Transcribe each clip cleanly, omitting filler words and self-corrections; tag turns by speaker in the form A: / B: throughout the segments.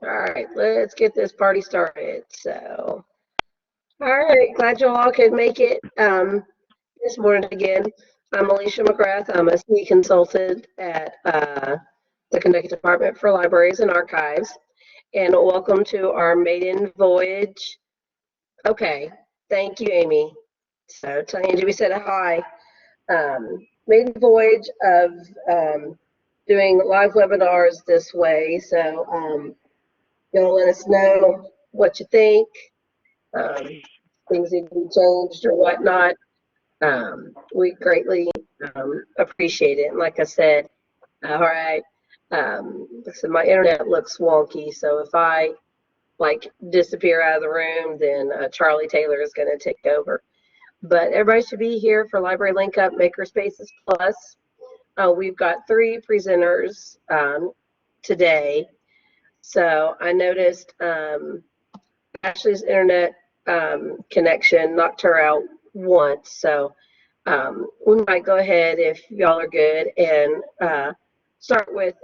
A: All right, let's get this party started. So, all right, glad you all could make it this morning again. I'm Alicia McGrath. I'm a senior consultant at the Connecticut Department for Libraries and Archives. And welcome to our maiden voyage. Okay, thank you, Amy. So, tell Angie we said hi. Maiden voyage of doing live webinars this way. So, y'all let us know what you think, things need to be changed or whatnot. We greatly appreciate it. And like I said, all right, so my internet looks wonky, so if I like disappear out of the room, then Charlie Taylor is going to take over. But everybody should be here for Library Link Up Makerspaces Plus. We've got 3 presenters today. So I noticed Ashley's internet connection knocked her out once. So we might go ahead, if y'all are good, and start with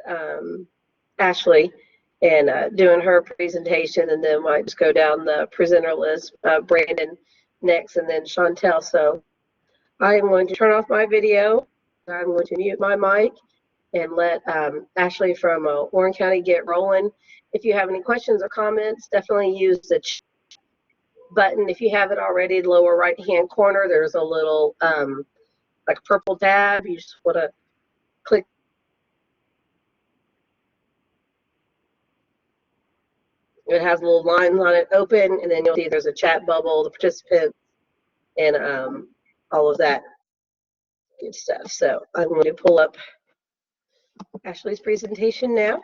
A: Ashley and doing her presentation, and then might just go down the presenter list. Brandon next, and then Chantel. So I am going to turn off my video. I'm going to mute my mic and let Ashley from Warren County get rolling. If you have any questions or comments, definitely use the chat button. If you have it already, lower right hand corner, there's a little like a purple tab. You just want to click. It has little lines on it open, and then you'll see there's a chat bubble, the participants, and all of that good stuff. So I'm going to pull up Ashley's presentation now.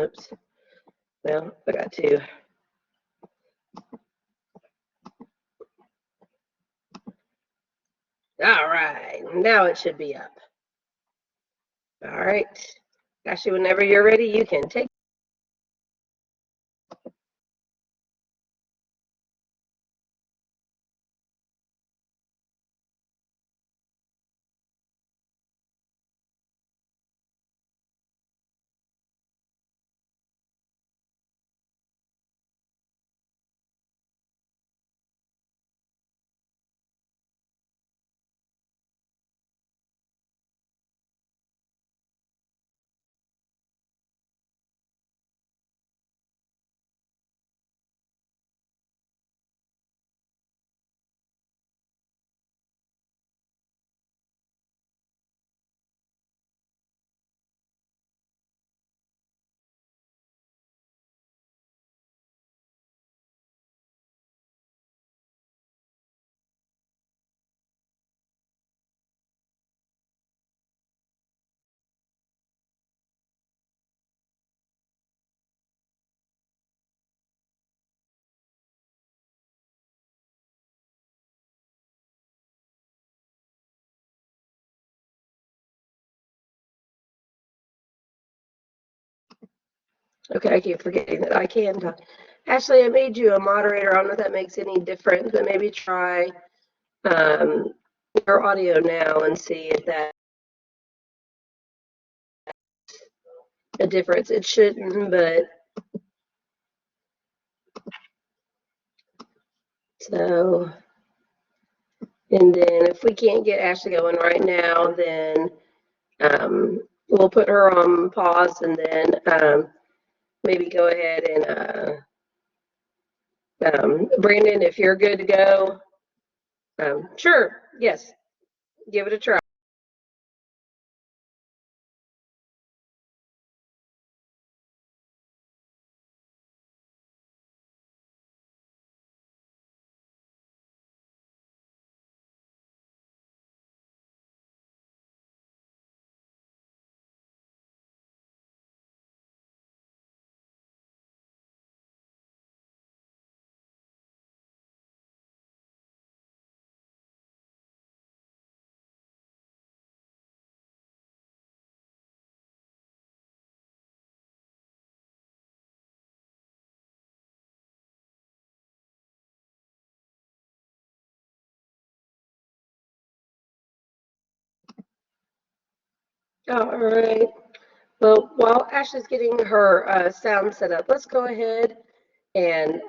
A: Oops. Well, I got to. All right, now it should be up. All right, Ashley, whenever you're ready, you can take. Okay, I keep forgetting that I can talk. Ashley, I made you a moderator. I don't know if that makes any difference, but maybe try your audio now and see if that's a difference. It shouldn't, but so, and then if we can't get Ashley going right now, then we'll put her on pause, and then maybe go ahead and Brandon, if you're good to go, sure, yes, give it a try. All right. Well, while Ashley's getting her sound set up, let's go ahead and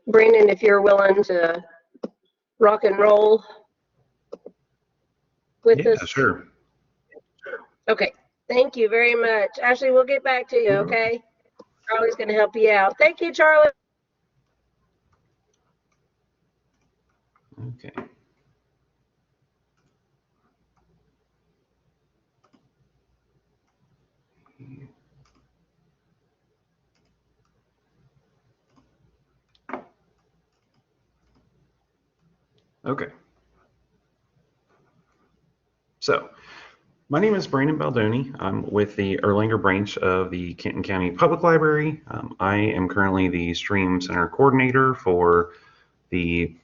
A: Brandon, if you're willing to rock and roll with
B: Yeah,
A: us.
B: sure.
A: Okay. Thank you very much. Ashley, we'll get back to you, okay? Charlie's going to help you out. Thank you, Charlie.
B: Okay. Okay. So, my name is Brandon Baldoni. I'm with the Erlanger branch of the Kenton County Public Library. I am currently the Stream Center coordinator for the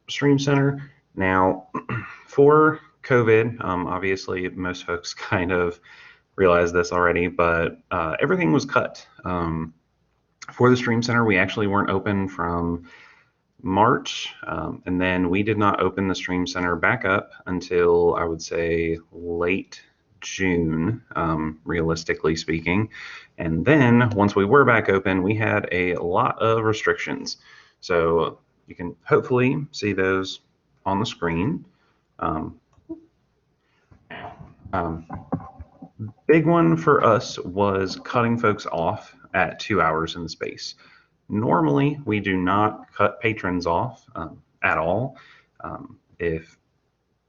B: Stream Center. Now, for COVID, obviously most folks kind of realize this already, but everything was cut. For the Stream Center, we actually weren't open from March, and then we did not open the Stream Center back up until I would say late June, realistically speaking. And then once we were back open, we had a lot of restrictions. So you can hopefully see those on the screen. Um, um, Big one for us was cutting folks off at 2 hours in the space. Normally, we do not cut patrons off at all. If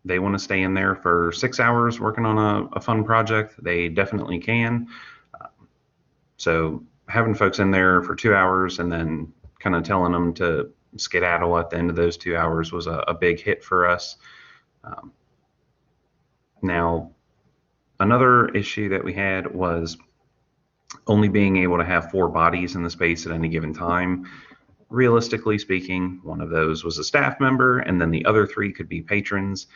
B: they want to stay in there for 6 hours working on a fun project, they definitely can. So having folks in there for 2 hours and then kind of telling them to skedaddle at the end of those 2 hours was a big hit for us. Now, another issue that we had was only being able to have 4 bodies in the space at any given time. Realistically speaking, one of those was a staff member, and then the other 3 could be patrons.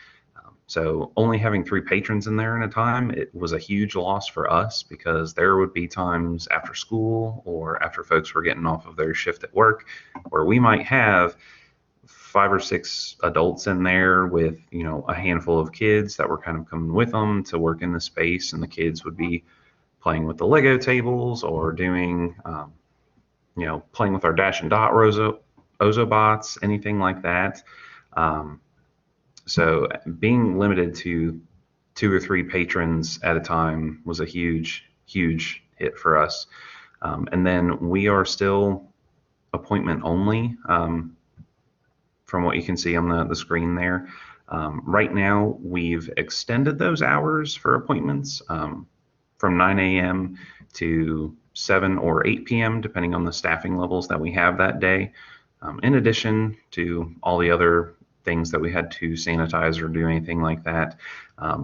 B: So only having 3 patrons in there at a time, it was a huge loss for us because there would be times after school or after folks were getting off of their shift at work where we might have 5 or 6 adults in there with, a handful of kids that were kind of coming with them to work in the space, and the kids would be playing with the Lego tables or doing, playing with our Dash and Dot Ozobots, anything like that. So being limited to 2 or 3 patrons at a time was a huge, huge hit for us. And then we are still appointment only, from what you can see on the screen there. Right now, we've extended those hours for appointments from 9 a.m. to 7 or 8 p.m., depending on the staffing levels that we have that day. In addition to all the other things that we had to sanitize or do anything like that,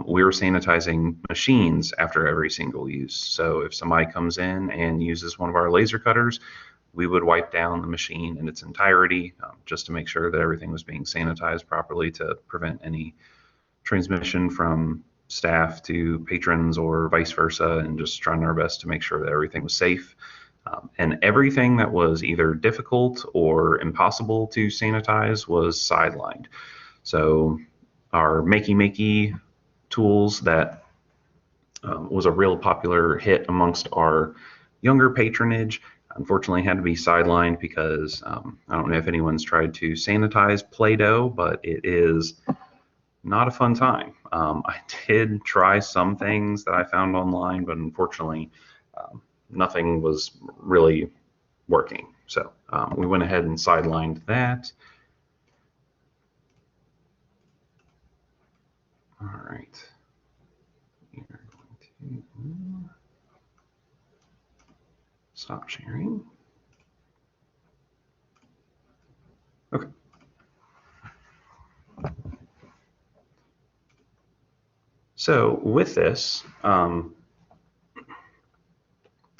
B: we were sanitizing machines after every single use. So if somebody comes in and uses one of our laser cutters, we would wipe down the machine in its entirety just to make sure that everything was being sanitized properly to prevent any transmission from staff to patrons or vice versa, and just trying our best to make sure that everything was safe. And everything that was either difficult or impossible to sanitize was sidelined. So our Makey tools that was a real popular hit amongst our younger patronage, unfortunately had to be sidelined because I don't know if anyone's tried to sanitize Play-Doh, but it is not a fun time. I did try some things that I found online, but unfortunately nothing was really working. So we went ahead and sidelined that. All right. We are going to stop sharing. Okay. So with this,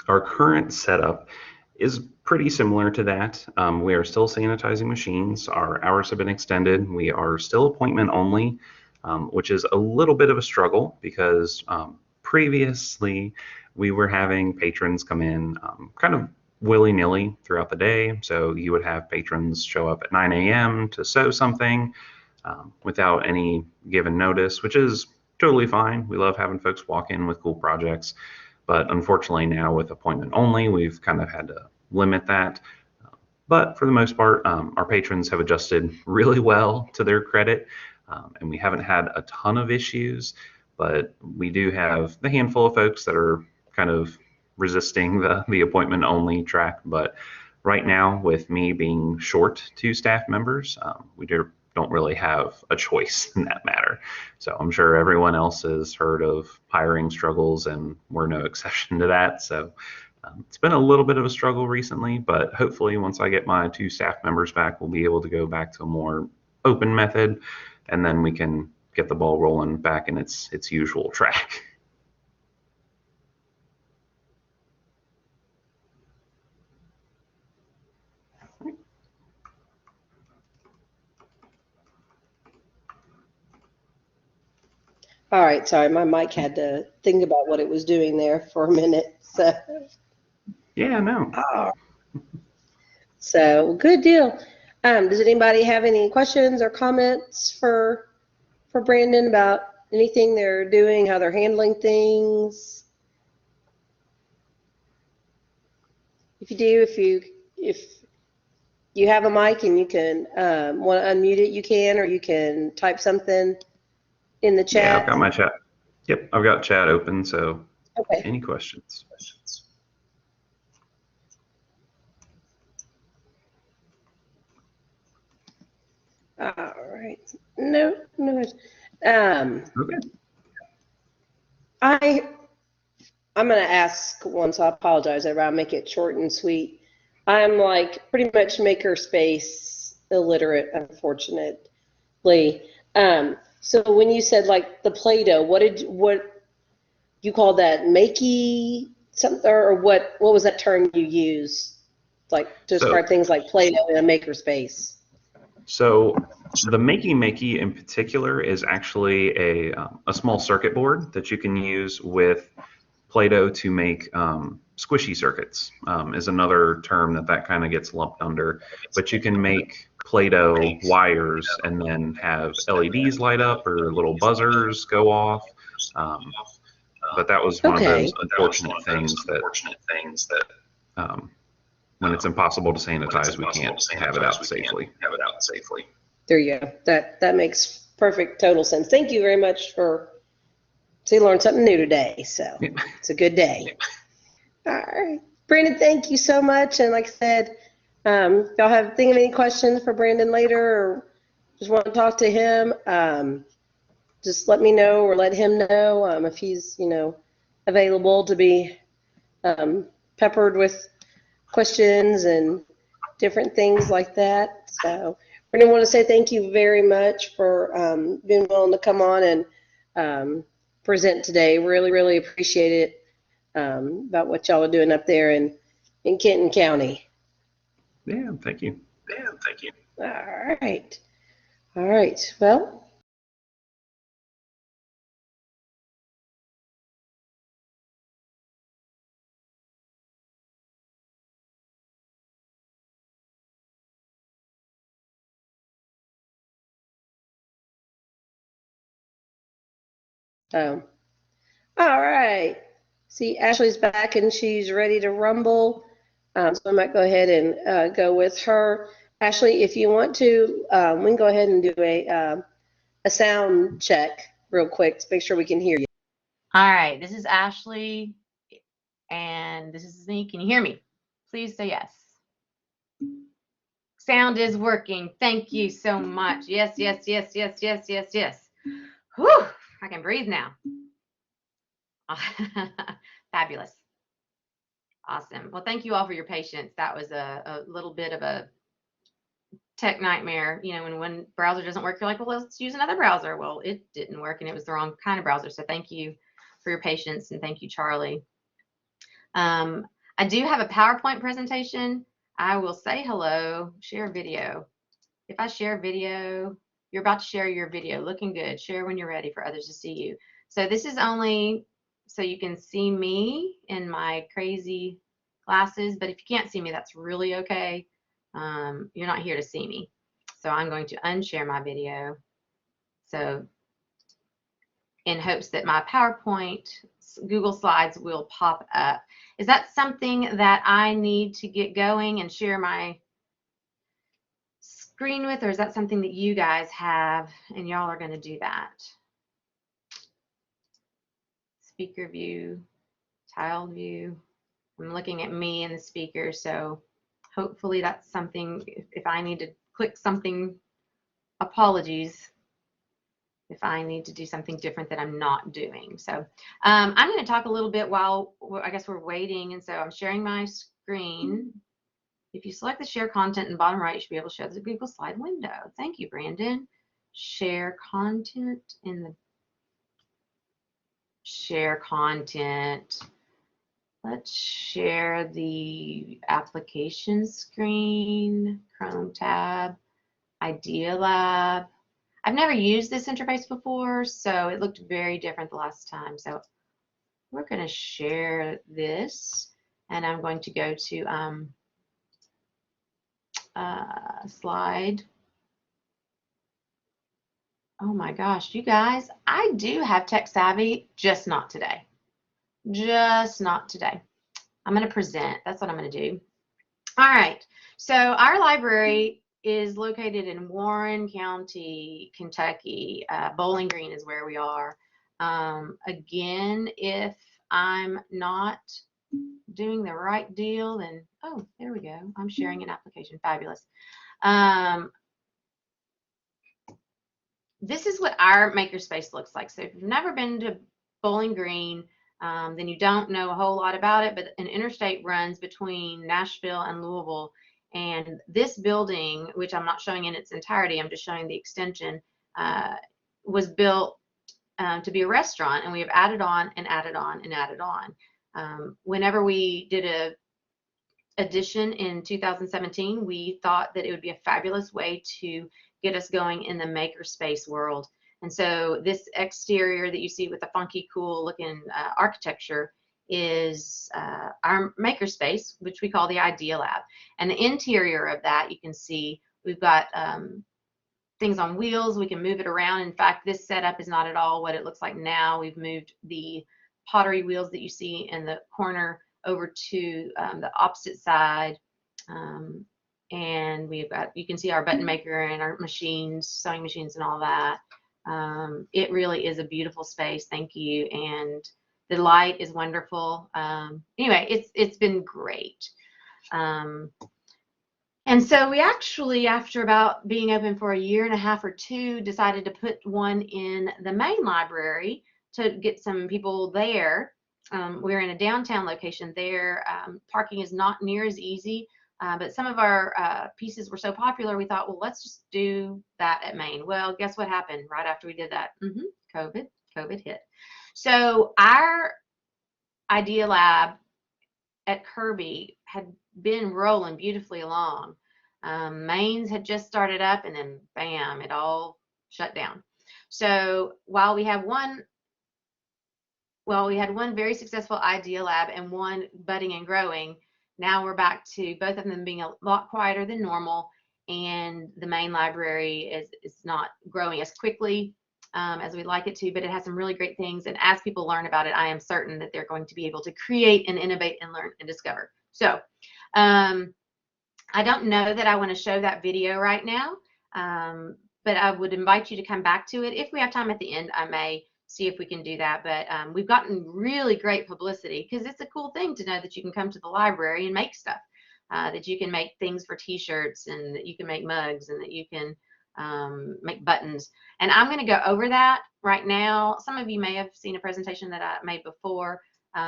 B: our current setup is pretty similar to that. We are still sanitizing machines. Our hours have been extended. We are still appointment only, which is a little bit of a struggle because previously we were having patrons come in kind of willy-nilly throughout the day. So you would have patrons show up at 9 a.m. to sew something without any given notice, which is totally fine. We love having folks walk in with cool projects, but unfortunately now with appointment only, we've kind of had to limit that. But for the most part, our patrons have adjusted really well, to their credit, and we haven't had a ton of issues, but we do have the handful of folks that are kind of resisting the appointment only track. But right now, with me being short 2 staff members, we don't really have a choice in that matter. So I'm sure everyone else has heard of hiring struggles, and we're no exception to that. So it's been a little bit of a struggle recently, but hopefully once I get my 2 staff members back, we'll be able to go back to a more open method, and then we can get the ball rolling back in its usual track.
A: All right, sorry, my mic had to think about what it was doing there for a minute.
B: Yeah, no.
A: So good deal. Does anybody have any questions or comments for Brandon about anything they're doing, how they're handling things? If you do, if you have a mic and you can want to unmute it, you can, or you can type something in the chat.
B: Yeah, I've got my chat. Yep, I've got chat open, so
A: okay.
B: Any questions?
A: All right. No.
B: Okay.
A: I'm going to ask one, so I apologize. I'll make it short and sweet. I'm like pretty much Makerspace illiterate, unfortunately. So when you said like the Play-Doh, what you call that? Makey something, or what was that term you used, like to describe things like Play-Doh in a Makerspace?
B: So the Makey in particular is actually a small circuit board that you can use with Play-Doh to make squishy circuits, is another term that kind of gets lumped under. But you can make Play-Doh wires and then have LEDs light up or little buzzers go off. But that was one of those unfortunate things that when it's impossible to sanitize, we can't have it out safely.
A: There you go. That makes perfect total sense. Thank you very much for. So you learned something new today, so it's a good day. All right, Brandon, thank you so much. And like I said, if y'all think of any questions for Brandon later, or just want to talk to him, just let me know or let him know if he's available to be peppered with questions and different things like that. So Brandon, I want to say thank you very much for being willing to come on and present today. Really appreciate it about what y'all are doing up there in Kenton County.
B: Yeah, thank you.
A: All right. Well. All right. See, Ashley's back and she's ready to rumble. So I might go ahead and go with her. Ashley, if you want to, we can go ahead and do a sound check real quick to make sure we can hear you.
C: All right. This is Ashley, and this is me. Can you hear me? Please say yes. Sound is working. Thank you so much. Yes. Whew, I can breathe now. Fabulous. Awesome. Well, thank you all for your patience. That was a little bit of a tech nightmare. When one browser doesn't work, you're like, well, let's use another browser. Well, it didn't work, and it was the wrong kind of browser. So thank you for your patience, and thank you, Charlie. I do have a PowerPoint presentation. I will say hello, share video. If I share video, you're about to share your video. Looking good. Share when you're ready for others to see you. So this is only so you can see me in my crazy glasses, but if you can't see me, that's really okay. You're not here to see me. So I'm going to unshare my video. So in hopes that my PowerPoint Google Slides will pop up. Is that something that I need to get going and share my screen with, or is that something that you guys have and y'all are going to do that? Speaker view, tile view. I'm looking at me and the speaker, so hopefully that's something. If I need to click something, apologies if I need to do something different that I'm not doing. So I'm going to talk a little bit while I guess we're waiting, and so I'm sharing my screen. If you select the share content in the bottom right, you should be able to share the Google Slide window. Thank you, Brandon. Share content in the share content. Let's share the application screen, Chrome tab, Idea Lab. I've never used this interface before, so it looked very different the last time. So we're going to share this, and I'm going to go to slide. Oh my gosh, you guys, I do have tech savvy, just not today. Just not today. I'm going to present. That's what I'm going to do. All right. So our library is located in Warren County, Kentucky. Bowling Green is where we are. Again, if I'm not doing the right deal, then, oh, there we go. I'm sharing an application. Fabulous. This is what our makerspace looks like. So if you've never been to Bowling Green, then you don't know a whole lot about it, but an interstate runs between Nashville and Louisville. And this building, which I'm not showing in its entirety, I'm just showing the extension, was built to be a restaurant, and we have added on and added on and added on. Whenever we did a addition in 2017, we thought that it would be a fabulous way to get us going in the makerspace world. And so this exterior that you see with the funky, cool looking architecture is our makerspace, which we call the Idea Lab. And the interior of that, you can see we've got things on wheels. We can move it around. In fact, this setup is not at all what it looks like now. We've moved the pottery wheels that you see in the corner over to the opposite side. And we've got, you can see our button maker and our machines, sewing machines and all that. It really is a beautiful space. Thank you. And the light is wonderful. Anyway, it's been great. And so we actually, after about being open for a year and a half or two, decided to put one in the main library to get some people there. We're in a downtown location there. Parking is not near as easy, but some of our pieces were so popular, we thought, well, let's just do that at Main. Well, guess what happened right after we did that? COVID hit. So our Idea Lab at Carvey had been rolling beautifully along. Main's had just started up, and then bam, it all shut down. So while we have one, well, we had one very successful Idea Lab and one budding and growing. Now we're back to both of them being a lot quieter than normal, and the main library is not growing as quickly as we'd like it to, but it has some really great things. And as people learn about it, I am certain that they're going to be able to create and innovate and learn and discover. So I don't know that I want to show that video right now, but I would invite you to come back to it. If we have time at the end, I may see if we can do that. But we've gotten really great publicity, because it's a cool thing to know that you can come to the library and make stuff, that you can make things for t-shirts, and that you can make mugs, and that you can make buttons. And I'm going to go over that right now. Some of you may have seen a presentation that I made before,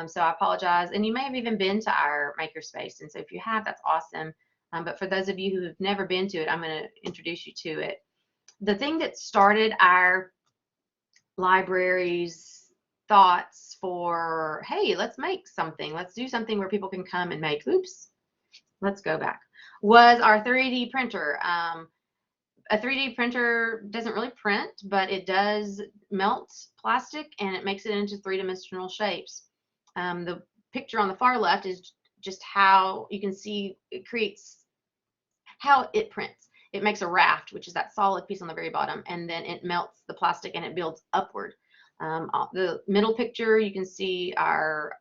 C: so I apologize. And you may have even been to our Makerspace, and so if you have, that's awesome. But for those of you who have never been to it, I'm going to introduce you to it. The thing that started our library's thoughts for, hey, let's make something, let's do something where people can come and make, oops, let's go back, was our 3D printer. A 3D printer doesn't really print, but it does melt plastic, and it makes it into three-dimensional shapes. The picture on the far left is just how you can see it creates, how it prints. It makes a raft, which is that solid piece on the very bottom, and then it melts the plastic and it builds upward. The middle picture, you can see our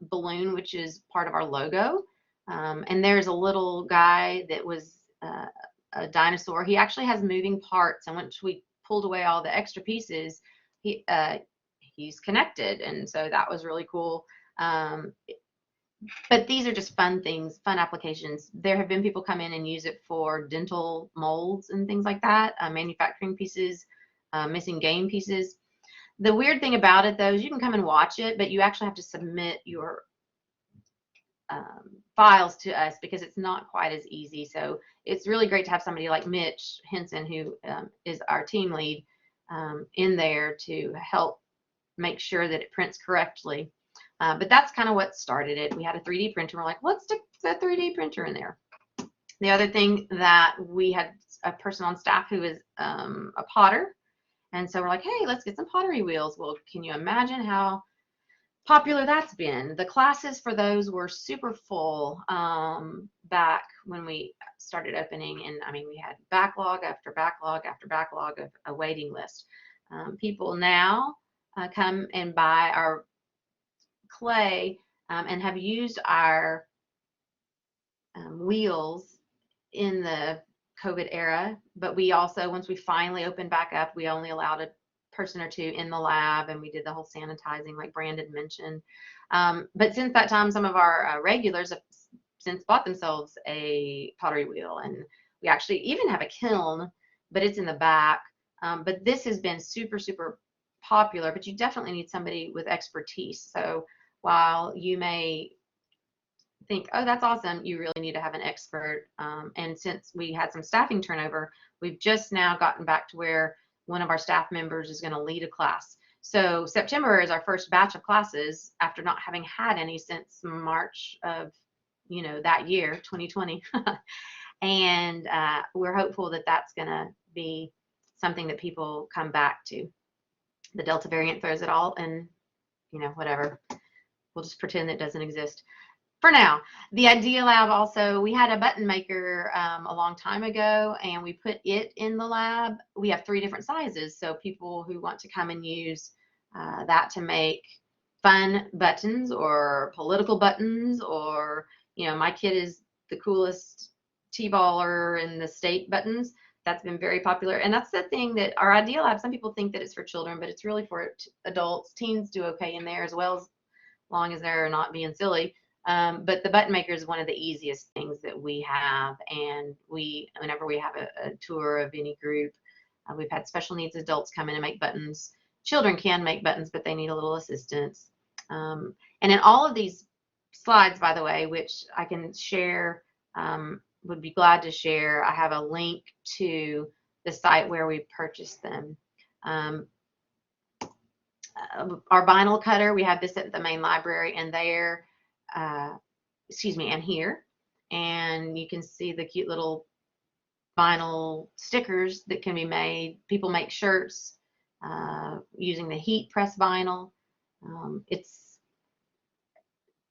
C: balloon, which is part of our logo. And there's a little guy that was a dinosaur. He actually has moving parts, and once we pulled away all the extra pieces, he's connected, and so that was really cool. But these are just fun things, fun applications. There have been people come in and use it for dental molds and things like that, manufacturing pieces, missing game pieces. The weird thing about it, though, is you can come and watch it, but you actually have to submit your files to us because it's not quite as easy. So it's really great to have somebody like Mitch Henson, who is our team lead, in there to help make sure that it prints correctly. But that's kind of what started it. We had a 3D printer. We're like, let's stick the 3D printer in there. The other thing that we had a person on staff who is a potter. And so we're like, hey, let's get some pottery wheels. Well, can you imagine how popular that's been? The classes for those were super full back when we started opening. And I mean, we had backlog after backlog after backlog of a waiting list. People now come and buy our clay and have used our wheels in the COVID era, but we also, once we finally opened back up, we only allowed a person or two in the lab, and we did the whole sanitizing like Brandon mentioned. But since that time, some of our regulars have since bought themselves a pottery wheel, and we actually even have a kiln, but it's in the back. But this has been super, super popular, but you definitely need somebody with expertise. So while you may think, oh, that's awesome, you really need to have an expert. And since we had some staffing turnover, we've just now gotten back to where one of our staff members is going to lead a class. So September is our first batch of classes after not having had any since March of, that year, 2020. And we're hopeful that that's going to be something that people come back to. The Delta variant throws it all, and whatever. We'll just pretend it doesn't exist for now. The Idea Lab also, we had a button maker a long time ago, and we put it in the lab. We have 3 different sizes, so people who want to come and use that to make fun buttons or political buttons, or my kid is the coolest T-baller in the state buttons. That's been very popular, and that's the thing that our Idea Lab, some people think that it's for children, but it's really for adults. Teens do okay in there as well, as long as they're not being silly. But the button maker is one of the easiest things that we have, and whenever we have a tour of any group, we've had special needs adults come in and make buttons. Children can make buttons, but they need a little assistance. And in all of these slides, by the way, which I can share, would be glad to share, I have a link to the site where we purchased them. Our vinyl cutter, we have this at the main library, and there, and here, and you can see the cute little vinyl stickers that can be made. People make shirts using the heat press vinyl. It's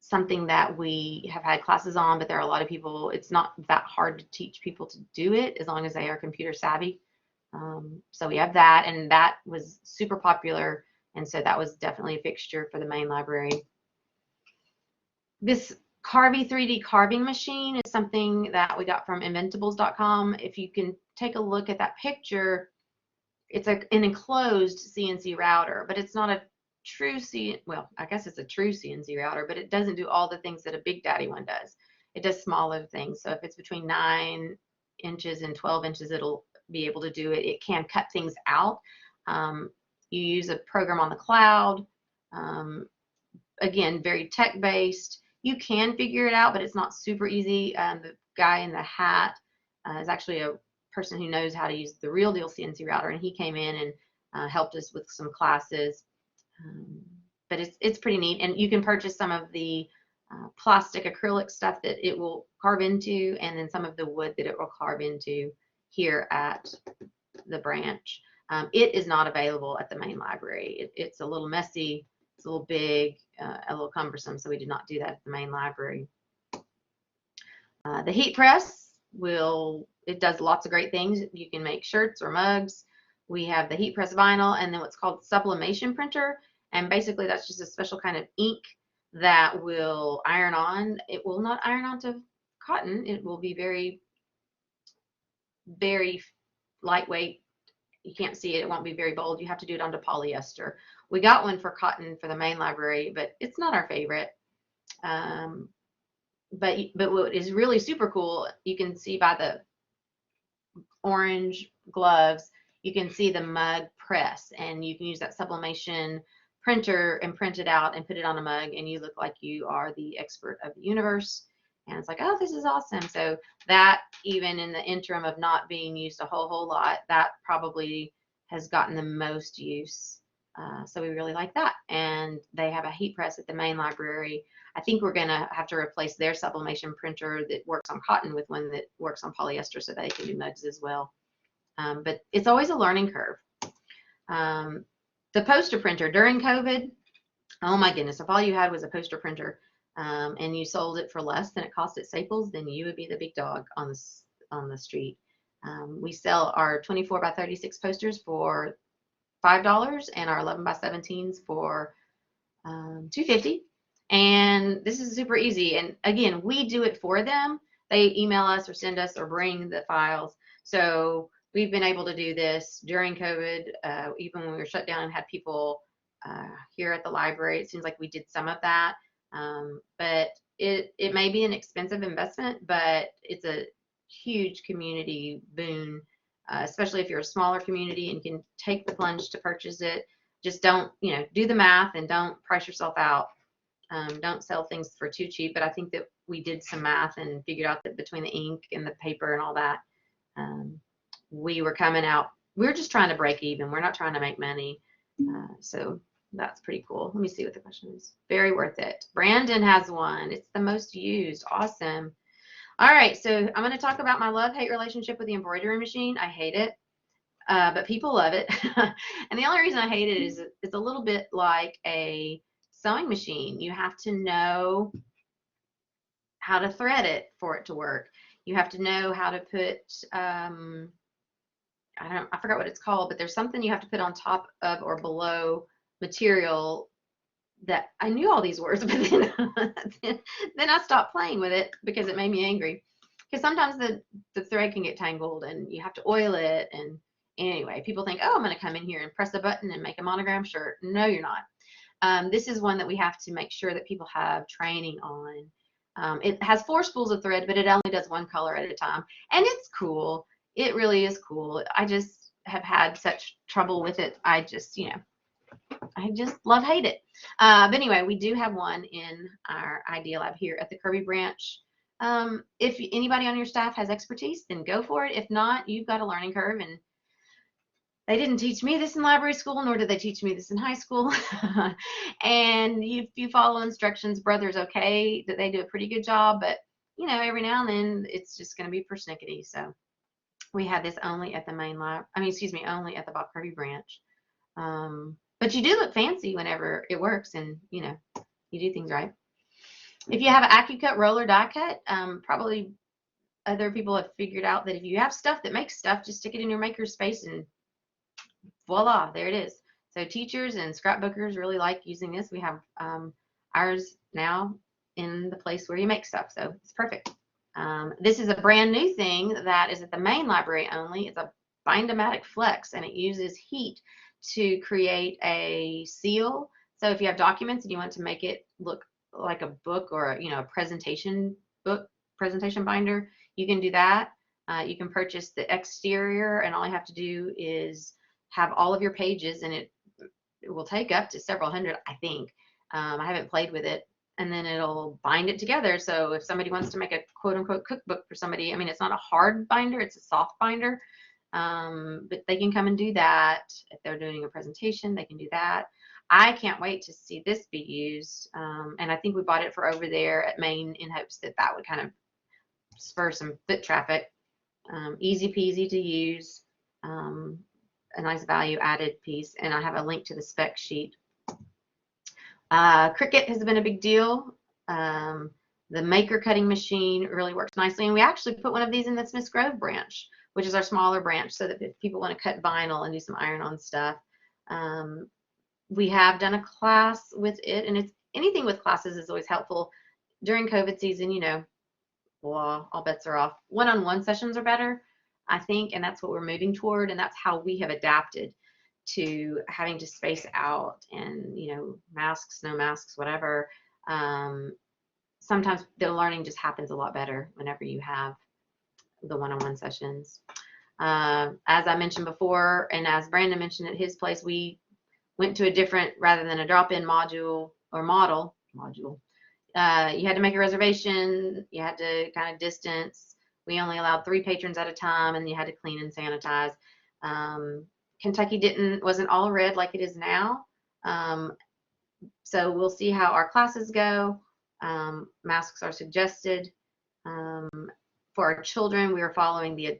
C: something that we have had classes on, but there are a lot of people, it's not that hard to teach people to do it as long as they are computer savvy. So we have that, and that was super popular, and so that was definitely a fixture for the main library. This Carvey 3D carving machine is something that we got from inventables.com. If you can take a look at that picture, it's an enclosed CNC router, but it's not a true I guess it's a true CNC router, but it doesn't do all the things that a Big Daddy one does. It does smaller things. So if it's between 9 inches and 12 inches, it'll be able to do it. It can cut things out. You use a program on the cloud. Again, very tech-based. You can figure it out, but it's not super easy. The guy in the hat is actually a person who knows how to use the real deal CNC router, and he came in and helped us with some classes. But it's pretty neat, and you can purchase some of the plastic acrylic stuff that it will carve into, and then some of the wood that it will carve into here at the branch. It is not available at the main library. It's a little messy, it's a little big, a little cumbersome, so we did not do that at the main library. The heat press it does lots of great things. You can make shirts or mugs. We have the heat press vinyl, and then what's called sublimation printer. And basically that's just a special kind of ink that will iron on. It will not iron onto cotton. It will be very, very lightweight. You can't see it. It won't be very bold. You have to do it onto polyester. We got one for cotton for the main library, but it's not our favorite. But what is really super cool, you can see by the orange gloves, you can see the mug press, and you can use that sublimation printer and print it out and put it on a mug, and you look like you are the expert of the universe. And it's like, oh, this is awesome. So that, even in the interim of not being used a whole lot, that probably has gotten the most use. So we really like that. And they have a heat press at the main library. I think we're going to have to replace their sublimation printer that works on cotton with one that works on polyester so they can do mugs as well. But it's always a learning curve. The poster printer during COVID, oh my goodness, if all you had was a poster printer and you sold it for less than it cost at Staples, then you would be the big dog on the street. We sell our 24 by 36 posters for $5 and our 11 by 17s for $2.50. And this is super easy. And again, we do it for them. They email us or send us or bring the files. So we've been able to do this during COVID, even when we were shut down and had people here at the library. It seems like we did some of that. But it may be an expensive investment, but it's a huge community boon, especially if you're a smaller community and can take the plunge to purchase it. Just don't, do the math and don't price yourself out. Don't sell things for too cheap. But I think that we did some math and figured out that between the ink and the paper and all that, we were coming out. We're just trying to break even. We're not trying to make money. So that's pretty cool. Let me see what the question is. Very worth it. Brandon has one. It's the most used. Awesome. All right. So I'm going to talk about my love-hate relationship with the embroidery machine. I hate it. But people love it. And the only reason I hate it is it's a little bit like a sewing machine. You have to know how to thread it for it to work. You have to know how to put, I forgot what it's called, but there's something you have to put on top of or below material that I knew all these words, but then I stopped playing with it because it made me angry. Because sometimes the thread can get tangled and you have to oil it. And anyway, people think, oh, I'm going to come in here and press a button and make a monogram shirt. No, you're not. This is one that we have to make sure that people have training on. It has 4 spools of thread, but it only does 1 color at a time. And it's cool. It really is cool. I just have had such trouble with it. I just hate it. But anyway, we do have one in our Idea Lab here at the Carvey branch. If anybody on your staff has expertise, then go for it. If not, you've got a learning curve, and they didn't teach me this in library school, nor did they teach me this in high school. And if you follow instructions, brother's okay, that they do a pretty good job, but every now and then it's just going to be persnickety. So we have this only at the main lab. Only at the Bob Carvey branch. But you do look fancy whenever it works, and you do things right. If you have an AccuCut roller die cut, probably other people have figured out that if you have stuff that makes stuff, just stick it in your Makerspace and voila, there it is. So teachers and scrapbookers really like using this. We have ours now in the place where you make stuff, so it's perfect. This is a brand new thing that is at the main library only. It's a Bind-O-Matic Flex, and it uses heat to create a seal. So if you have documents and you want to make it look like a book or a presentation binder, you can do that. You can purchase the exterior, and all you have to do is have all of your pages, and it will take up to several hundred, I think. I haven't played with it. And then it'll bind it together. So if somebody wants to make a quote unquote cookbook for somebody, it's not a hard binder, it's a soft binder. But they can come and do that. If they're doing a presentation, they can do that. I can't wait to see this be used. And I think we bought it for over there at Maine in hopes that would kind of spur some foot traffic. Easy peasy to use. A nice value added piece. And I have a link to the spec sheet. Cricut has been a big deal. The maker cutting machine really works nicely. And we actually put one of these in the Smiths Grove branch, which is our smaller branch, so that if people want to cut vinyl and do some iron-on stuff. We have done a class with it, and it's anything with classes is always helpful. During COVID season, you know, well, all bets are off. One-on-one sessions are better, I think, and that's what we're moving toward, and that's how we have adapted to having to space out and, you know, masks, no masks, whatever. Sometimes the learning just happens a lot better whenever you have the one-on-one sessions. As I mentioned before, and as Brandon mentioned at his place, we went to a different, rather than a drop-in module or model, you had to make a reservation, you had to kind of distance. We only allowed 3 patrons at a time, and you had to clean and sanitize. Kentucky wasn't all red like it is now. So we'll see how our classes go. Masks are suggested. For our children, we are following the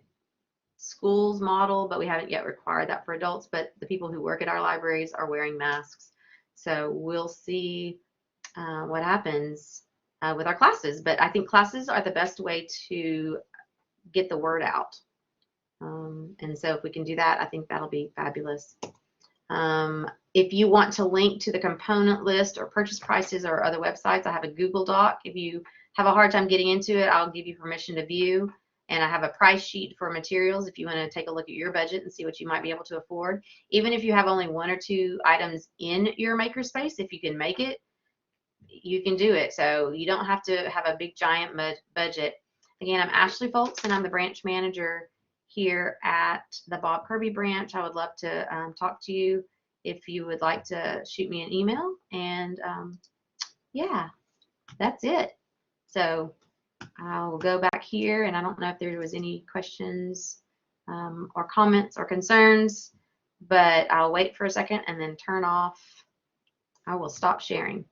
C: schools model, but we haven't yet required that for adults, but the people who work at our libraries are wearing masks. So we'll see what happens with our classes, but I think classes are the best way to get the word out. And so if we can do that, I think that'll be fabulous. If you want to link to the component list or purchase prices or other websites, I have a Google Doc. If you have a hard time getting into it, I'll give you permission to view. And I have a price sheet for materials if you want to take a look at your budget and see what you might be able to afford. Even if you have only 1 or 2 items in your makerspace, if you can make it, you can do it. So you don't have to have a big giant budget. Again, I'm Ashley Folks, and I'm the branch manager here at the Bob Kirby branch. I would love to talk to you if you would like to shoot me an email. And yeah, that's it. So I'll go back here, and I don't know if there was any questions or comments or concerns, but I'll wait for a second and then turn off. I will stop sharing.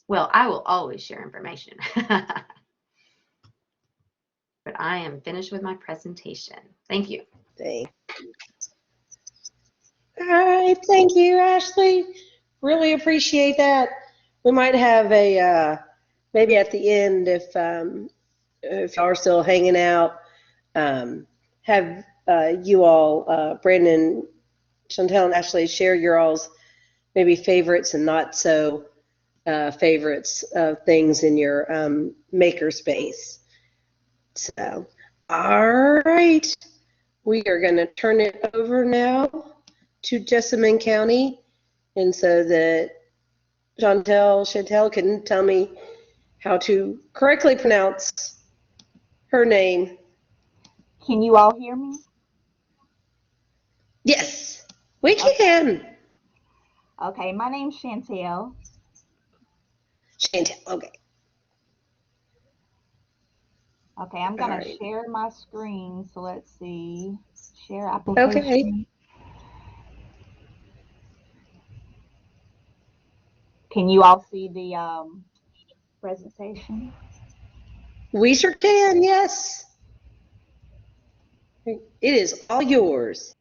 C: Well, I will always share information. But I am finished with my presentation. Thank you.
A: Thanks. All right, thank you, Ashley. Really appreciate that. We might have a maybe at the end, if y'all are still hanging out, have you all, Brandon, Chantel, and Ashley, share your all's maybe favorites and not so favorites of things in your makerspace. So, all right, we are going to turn it over now to Jessamine County, and so that Chantel can tell me how to correctly pronounce her name.
D: Can you all hear me?
A: Yes, we can.
D: Okay, my name's Chantel.
A: Chantel, okay.
D: Okay, I'm going
A: All
D: to
A: right.
D: share my screen. So let's see. Share application.
A: Okay.
D: Can you all see the presentation?
A: We sure can, yes. It is all yours.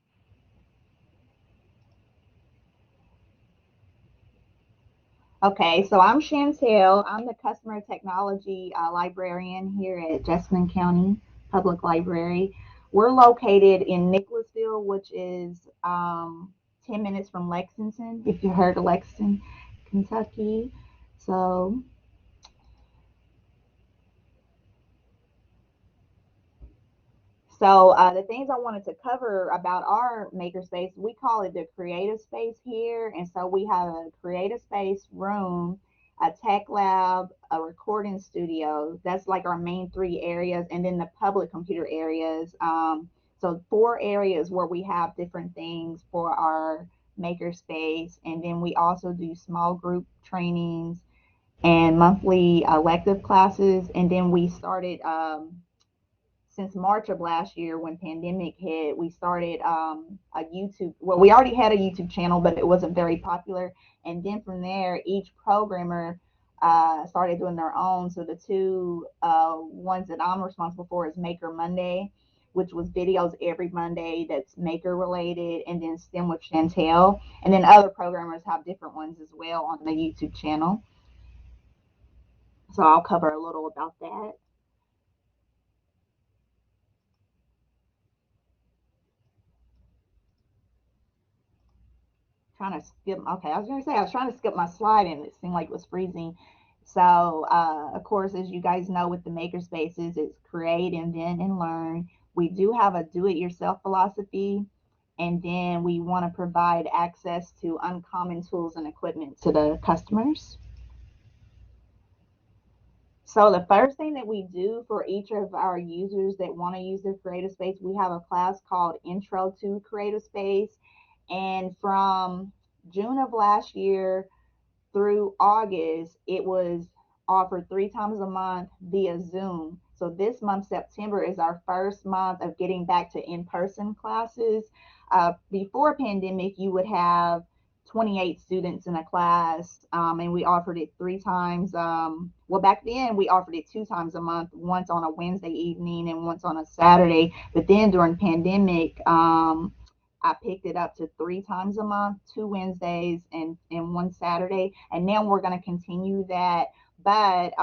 D: Okay, so I'm Chantel. I'm the customer technology librarian here at Jessamine County Public Library. We're located in Nicholasville, which is 10 minutes from Lexington, if you heard of Lexington, Kentucky. So the things I wanted to cover about our makerspace, we call it the creative space here. And so we have a creative space room, a tech lab, a recording studio. That's like our main 3 areas. And then the public computer areas. So 4 areas where we have different things for our makerspace. And then we also do small group trainings and monthly elective classes. And then we started since March of last year, when pandemic hit, we started a YouTube. Well, we already had a YouTube channel, but it wasn't very popular. And then from there, each programmer started doing their own. So the 2 ones that I'm responsible for is Maker Monday, which was videos every Monday that's maker related, and then STEM with Chantel. And then other programmers have different ones as well on the YouTube channel. So I'll cover a little about that. trying to skip. Okay, I was going to say I was trying to skip my slide and it seemed like it was freezing. So, of course, as you guys know, with the Makerspaces, it's create, invent, and learn. We do have a do-it-yourself philosophy, and then we want to provide access to uncommon tools and equipment to the customers. So the first thing that we do for each of our users that want to use their creative space, we have a class called Intro to Creative Space. And from June of last year through August, it was offered 3 times a month via Zoom. So this month, September, is our first month of getting back to in-person classes. Before pandemic, you would have 28 students in a class, and we offered it 3 times. Well, back then we offered it 2 times a month, once on a Wednesday evening and once on a Saturday. But then during pandemic, I picked it up to 3 times a month, 2 Wednesdays and one Saturday. And now we're going to continue that. But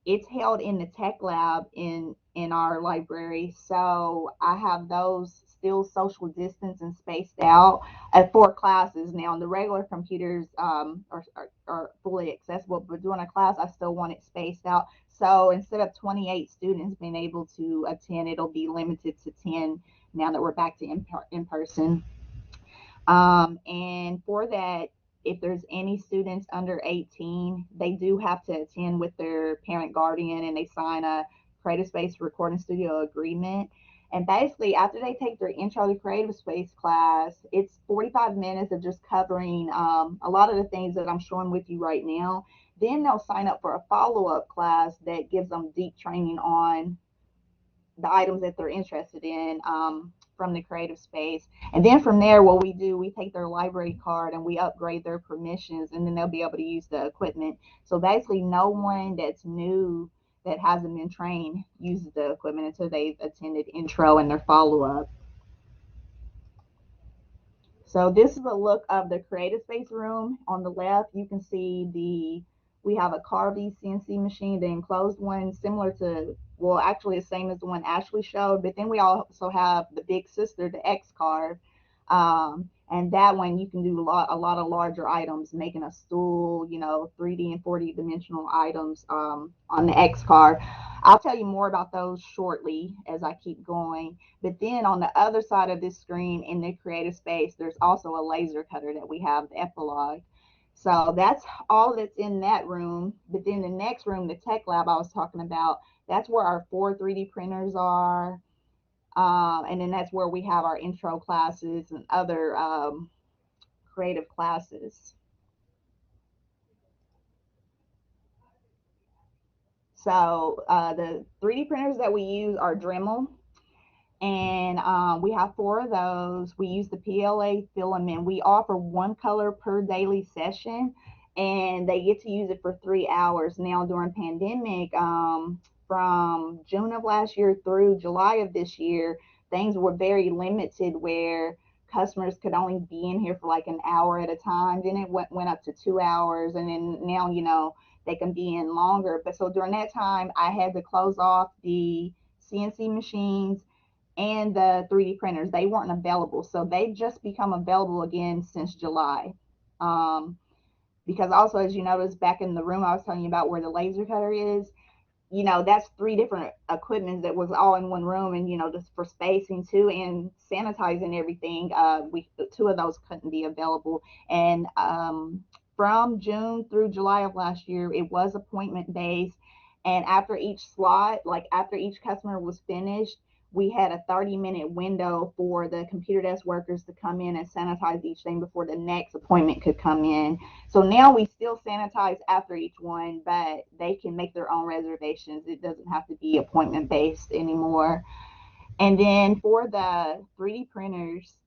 D: it's held in the tech lab in our library. So I have those still social distance and spaced out at 4 classes. Now the regular computers are fully accessible, but during a class I still want it spaced out. So instead of 28 students being able to attend, it'll be limited to 10 now that we're back to in person. And for that, if there's any students under 18, they do have to attend with their parent guardian and they sign a Creative Space Recording Studio agreement. And basically, after they take their Intro to Creative Space class, it's 45 minutes of just covering a lot of the things that I'm showing with you right now. Then they'll sign up for a follow-up class that gives them deep training on the items that they're interested in from the creative space. And then from there, what we do, we take their library card and we upgrade their permissions, and then they'll be able to use the equipment. So basically, no one that's new that hasn't been trained uses the equipment until they've attended intro and their follow-up. So this is a look of the creative space room. On the left, you can see we have a Carvey CNC machine, the enclosed one, similar to, well, actually the same as the one Ashley showed, but then we also have the big sister, the X-Carve. And that one you can do a lot of larger items, making a stool, 3D and 4D dimensional items on the X-Carve. I'll tell you more about those shortly as I keep going. But then on the other side of this screen in the creative space, there's also a laser cutter that we have, the Epilogue. So that's all that's in that room. But then the next room, the tech lab I was talking about, that's where our 4 3D printers are. And then that's where we have our intro classes and other creative classes. So the 3D printers that we use are Dremel. And we have 4 of those. We use the PLA filament. We offer 1 color per daily session, and they get to use it for 3 hours. Now, during pandemic, from June of last year through July of this year, things were very limited where customers could only be in here for like an hour at a time. Then it went up to 2 hours, and then now, they can be in longer. But so during that time, I had to close off the CNC machines and the 3D printers. They weren't available. So they've just become available again since July. Because also, as you notice, back in the room I was telling you about where the laser cutter is, that's 3 different equipment that was all in one room, and, just for spacing too and sanitizing everything, 2 of those couldn't be available. And from June through July of last year, it was appointment based. And after each slot, like after each customer was finished, we had a 30-minute window for the computer desk workers to come in and sanitize each thing before the next appointment could come in. So now we still sanitize after each one, but they can make their own reservations. It doesn't have to be appointment based anymore. And then for the 3D printers,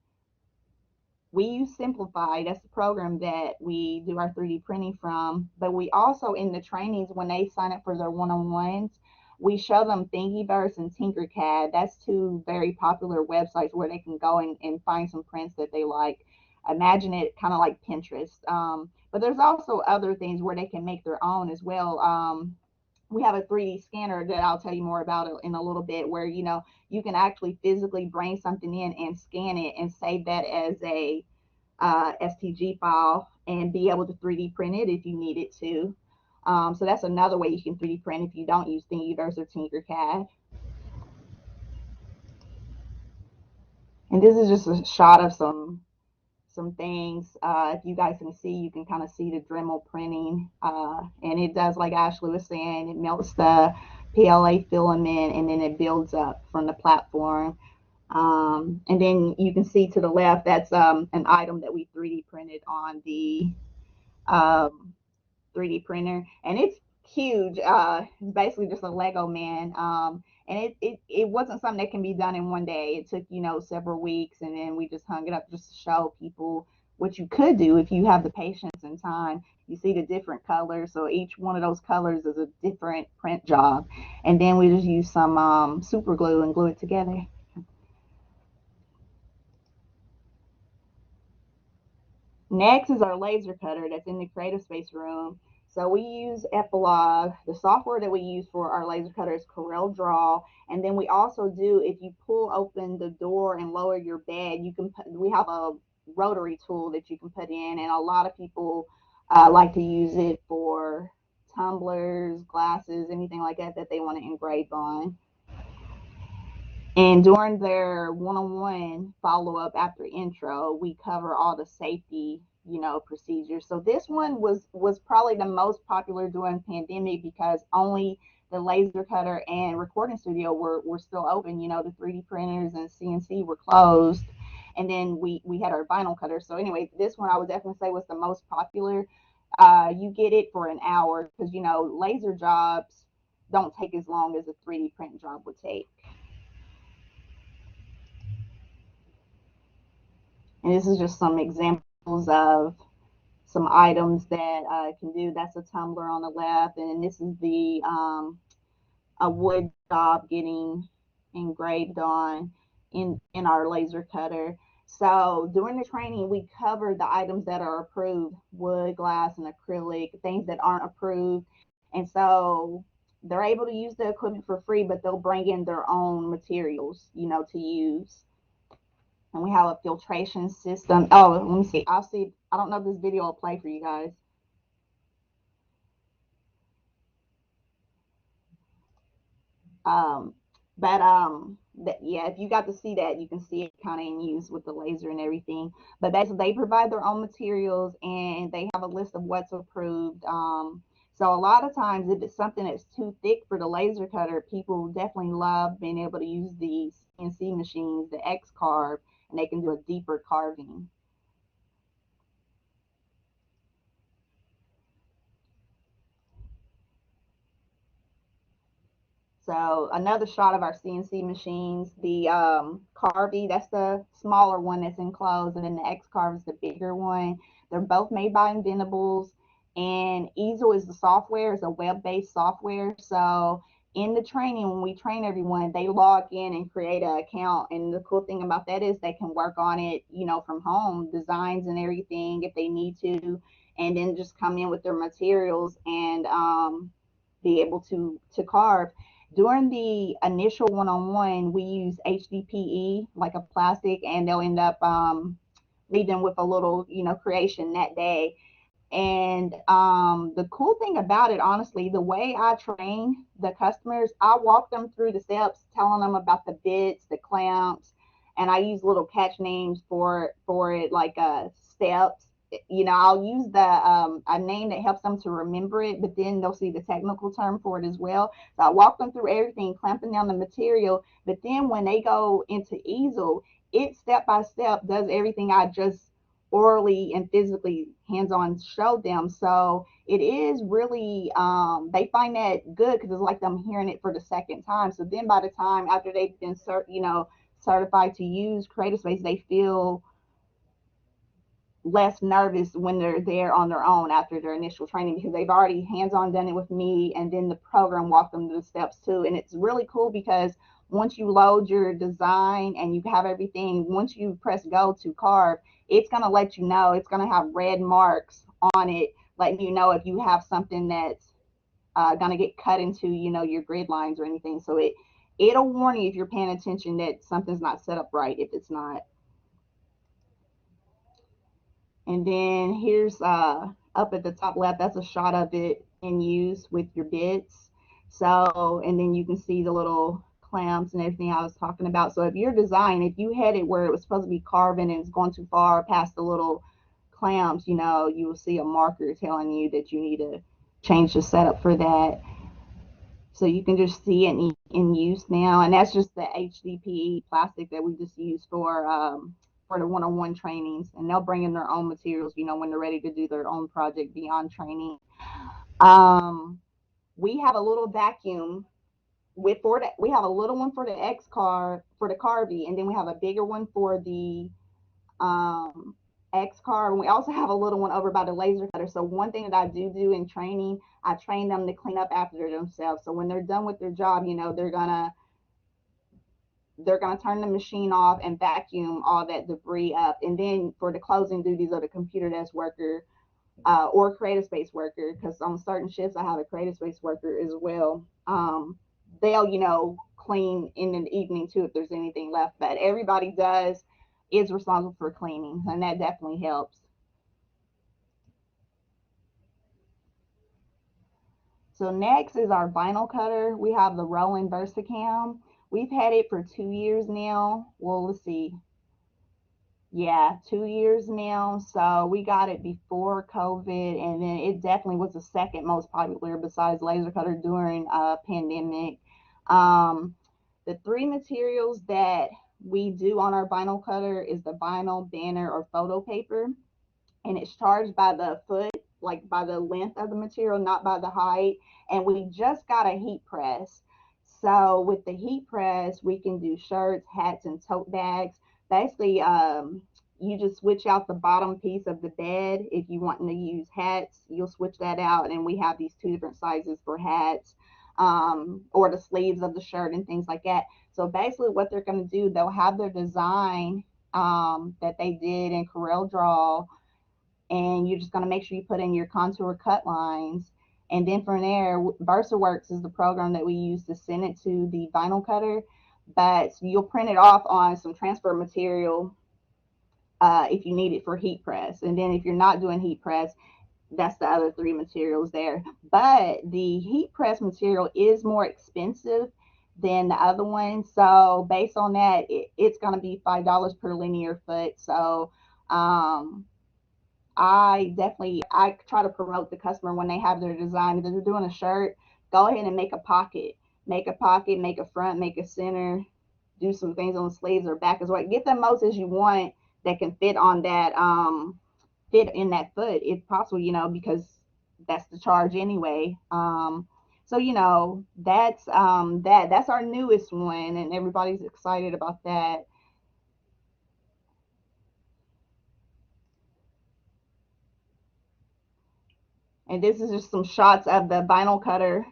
D: we use Simplify. That's the program that we do our 3D printing from. But we also, in the trainings, when they sign up for their one-on-ones, we show them Thingiverse and Tinkercad. That's 2 very popular websites where they can go and find some prints that they like. Imagine it kind of like Pinterest. But there's also other things where they can make their own as well. We have a 3D scanner that I'll tell you more about in a little bit, where, you can actually physically bring something in and scan it and save that as a STG file and be able to 3D print it if you needed to. So that's another way you can 3D print if you don't use Thingiverse or Tinkercad. And this is just a shot of some things. If you guys can see, you can kind of see the Dremel printing. And it does, like Ashley was saying, it melts the PLA filament and then it builds up from the platform. And then you can see to the left, that's an item that we 3D printed on the 3D printer, and it's huge. It's basically just a Lego man. And it wasn't something that can be done in one day. It took, several weeks, and then we just hung it up just to show people what you could do if you have the patience and time. You see the different colors, so each one of those colors is a different print job. And then we just use some super glue and glue it together. Next is our laser cutter that's in the creative space room. So we use Epilogue. The software that we use for our laser cutter is Corel Draw. And then we also do, if you pull open the door and lower your bed, we have a rotary tool that you can put in, and a lot of people like to use it for tumblers, glasses, anything like that they want to engrave on. And during their one-on-one follow-up after intro, we cover all the safety, procedures. So this one was probably the most popular during pandemic because only the laser cutter and recording studio were still open. The 3D printers and CNC were closed. And then we had our vinyl cutter. So anyway, this one I would definitely say was the most popular. You get it for an hour because, laser jobs don't take as long as a 3D print job would take. And this is just some examples of some items that I can do. That's a tumbler on the left, and this is the a wood job getting engraved on in our laser cutter. So during the training, we cover the items that are approved: wood, glass, and acrylic. Things that aren't approved, and so they're able to use the equipment for free, but they'll bring in their own materials, to use. And we have a filtration system. Oh, let me see. I don't know if this video will play for you guys. Yeah, if you got to see that, you can see it kind of in use with the laser and everything. But basically, they provide their own materials and they have a list of what's approved. So a lot of times, if it's something that's too thick for the laser cutter, people definitely love being able to use these CNC machines, the X-Carve, and they can do a deeper carving. So another shot of our CNC machines, the Carvey, that's the smaller one that's enclosed, and then the X-Carve is the bigger one. They're both made by Inventables, and Easel is the software. It's a web-based software. So in the training, when we train everyone, they log in and create an account. And the cool thing about that is they can work on it, from home, designs and everything if they need to, and then just come in with their materials and be able to carve. During the initial one-on-one, we use HDPE, like a plastic, and they'll end up leaving with a little, creation that day. And the cool thing about it, honestly, the way I train the customers, I walk them through the steps, telling them about the bits, the clamps, and I use little catch names for it, like steps. I'll use the a name that helps them to remember it, but then they'll see the technical term for it as well. So I walk them through everything, clamping down the material. But then when they go into Easel, it step by step does everything I just orally and physically hands-on showed them. So it is really they find that good because it's like them hearing it for the second time. So then by the time after they've been certified to use Creative Space, they feel less nervous when they're there on their own after their initial training because they've already hands-on done it with me, and then the program walked them through the steps too. And it's really cool because once you load your design and you have everything, once you press go to carve, it's going to let you know. It's going to have red marks on it letting you know if you have something that's going to get cut into your grid lines or anything. So it'll warn you if you're paying attention that something's not set up right if it's not. And then here's up at the top left, that's a shot of it in use with your bits. So, and then you can see the little clamps and everything I was talking about. So if your design, if you had it where it was supposed to be carving and it's going too far past the little clamps, you know, you will see a marker telling you that you need to change the setup for that. So you can just see it in use now, and that's just the HDPE plastic that we just use for the one-on-one trainings, and they'll bring in their own materials, you know, when they're ready to do their own project beyond training. Um, we have a little vacuum with for the, we have a little one for the X car for the Carvey, and then we have a bigger one for the um, X car. And we also have a little one over by the laser cutter. So one thing that I do in training, I train them to clean up after themselves. So when they're done with their job, you know, they're gonna turn the machine off and vacuum all that debris up. And then for the closing duties of the computer desk worker or creative space worker, because on certain shifts I have a creative space worker as well. They'll, you know, clean in the evening too if there's anything left. But everybody is responsible for cleaning, and that definitely helps. So next is our vinyl cutter. We have the Roland Versacam. We've had it for 2 years now. Well, let's see. Yeah, 2 years now. So we got it before COVID, and then it definitely was the second most popular besides laser cutter during pandemic. Um, the three materials that we do on our vinyl cutter is the vinyl, banner, or photo paper, and it's charged by the foot, like by the length of the material, not by the height. And we just got a heat press. So with the heat press, we can do shirts, hats, and tote bags. Basically, you just switch out the bottom piece of the bed. If you want to use hats, you'll switch that out. And we have these two different sizes for hats, or the sleeves of the shirt and things like that. So basically, what they're going to do, they'll have their design that they did in Corel Draw, and you're just going to make sure you put in your contour cut lines. And then from there, VersaWorks is the program that we use to send it to the vinyl cutter. But you'll print it off on some transfer material if you need it for heat press. And then if you're not doing heat press, that's the other three materials there. But the heat press material is more expensive than the other one. So based on that, it's going to be $5 per linear foot. So I try to promote the customer when they have their design. If they're doing a shirt, go ahead and make a pocket. Make a pocket, make a front, make a center, do some things on the sleeves or back as well. Get the most as you want that can fit on that fit in that foot if possible, you know, because that's the charge anyway. So you know, that's our newest one, and everybody's excited about that. And this is just some shots of the vinyl cutter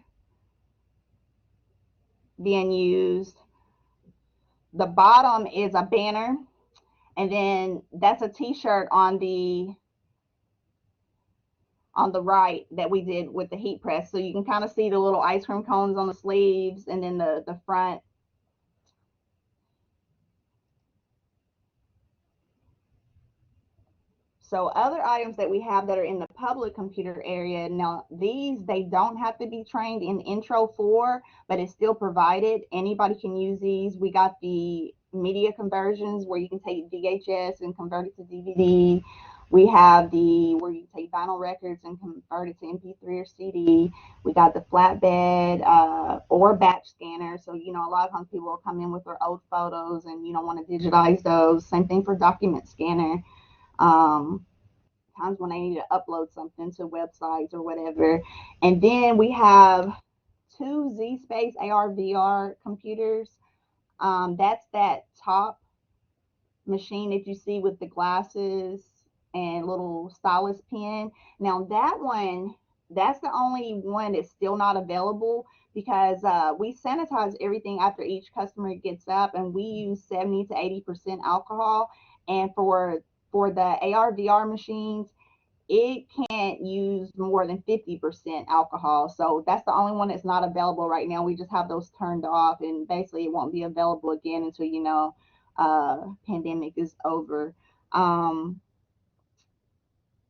D: being used. The bottom is a banner, and then that's a t-shirt on the right that we did with the heat press. So you can kind of see the little ice cream cones on the sleeves, and then the front. So other items that we have that are in the public computer area, now these, they don't have to be trained in intro for, but it's still provided. Anybody can use these. We got the media conversions where you can take VHS and convert it to DVD. We have the where you take vinyl records and convert it to MP3 or CD. We got the flatbed or batch scanner. So, you know, a lot of times people will come in with their old photos and you don't want to digitize those. Same thing for document scanner. Um, Times when they need to upload something to websites or whatever. And then we have two Z-Space AR/VR computers. That's that top machine that you see with the glasses and little stylus pen. Now that one, that's the only one that's still not available because we sanitize everything after each customer gets up, and we use 70 to 80% alcohol. And for the AR/VR machines, it can't use more than 50% alcohol. So that's the only one that's not available right now. We just have those turned off, and basically it won't be available again until, you know, pandemic is over. Um,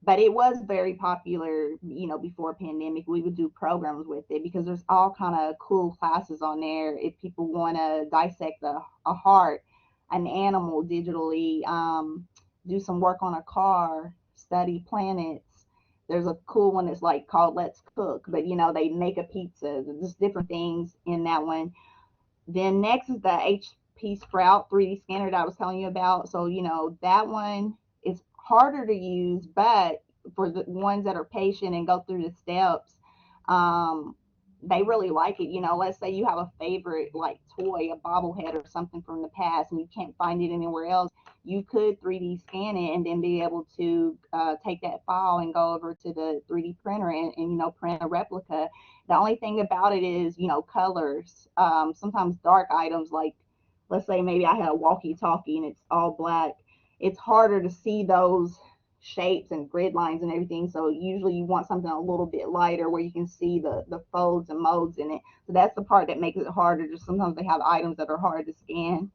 D: but it was very popular, you know, before pandemic. We would do programs with it because there's all kind of cool classes on there. If people want to dissect a heart, an animal digitally, do some work on a car, study planets. There's a cool one that's like called Let's Cook, but you know, they make a pizza, just different things in that one. Then next is the HP Sprout 3D scanner that I was telling you about. So, you know, that one is harder to use, but for the ones that are patient and go through the steps, um, they really like it. You know, let's say you have a favorite like toy, a bobblehead or something from the past, and you can't find it anywhere else. You could 3D scan it and then be able to take that file and go over to the 3D printer and you know, print a replica. The only thing about it is, you know, colors. Sometimes dark items, like let's say maybe I had a walkie-talkie and it's all black. It's harder to see those shapes and grid lines and everything. So usually you want something a little bit lighter where you can see the folds and modes in it. So that's the part that makes it harder. Just sometimes they have items that are hard to scan.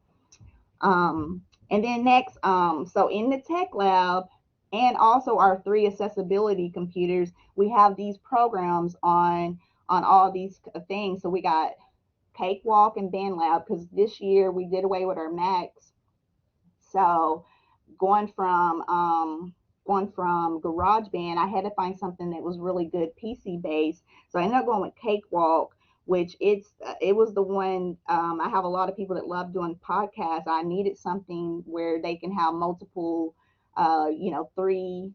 D: And then next, so in the tech lab and also our 3 accessibility computers, we have these programs on all these things. So we got Cakewalk and Band Lab because this year we did away with our Macs. So going from GarageBand, I had to find something that was really good PC based. So I ended up going with Cakewalk, which it was the one. I have a lot of people that love doing podcasts. I needed something where they can have multiple, you know, three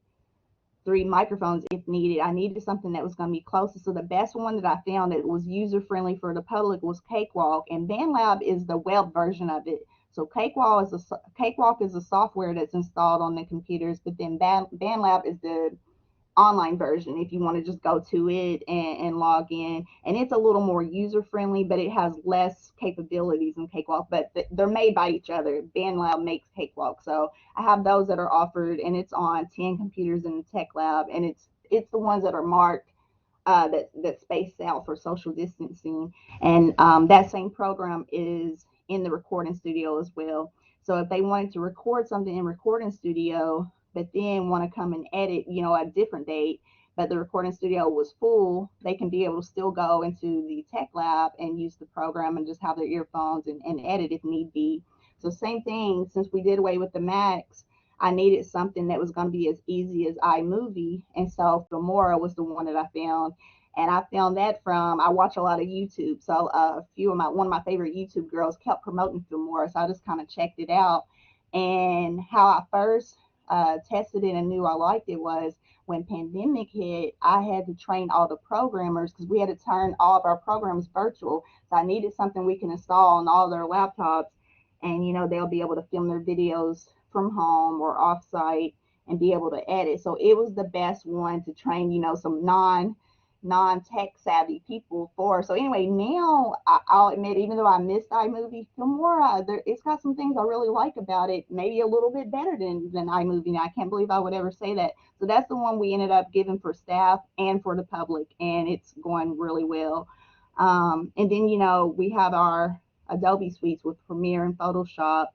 D: microphones if needed. I needed something that was going to be closest. So the best one that I found that was user friendly for the public was Cakewalk, and BandLab is the web version of it. So Cakewalk is a software that's installed on the computers, but then BandLab is the online version if you want to just go to it and log in. And it's a little more user friendly, but it has less capabilities than Cakewalk, but they're made by each other. BandLab makes Cakewalk. So I have those that are offered, and it's on 10 computers in the tech lab, and it's the ones that are marked that spaced out for social distancing. And that same program is in the recording studio as well. So if they wanted to record something in recording studio, but then want to come and edit, you know, a different date, but the recording studio was full, they can be able to still go into the tech lab and use the program and just have their earphones and edit if need be. So same thing, since we did away with the Macs, I needed something that was going to be as easy as iMovie. And so Filmora was the one that I found. And I found that I watch a lot of YouTube. So one of my favorite YouTube girls kept promoting Filmora. So I just kind of checked it out. And how I first tested it and knew I liked it was when pandemic hit, I had to train all the programmers because we had to turn all of our programs virtual. So I needed something we can install on all their laptops, and you know, they'll be able to film their videos from home or offsite and be able to edit. So it was the best one to train, you know, some non-tech savvy people for. So anyway, now I'll admit, even though I missed iMovie, Filmora, it's got some things I really like about it, maybe a little bit better than iMovie. Now, I can't believe I would ever say that. So that's the one we ended up giving for staff and for the public, and it's going really well. And then, you know, we have our Adobe Suites with Premiere and Photoshop.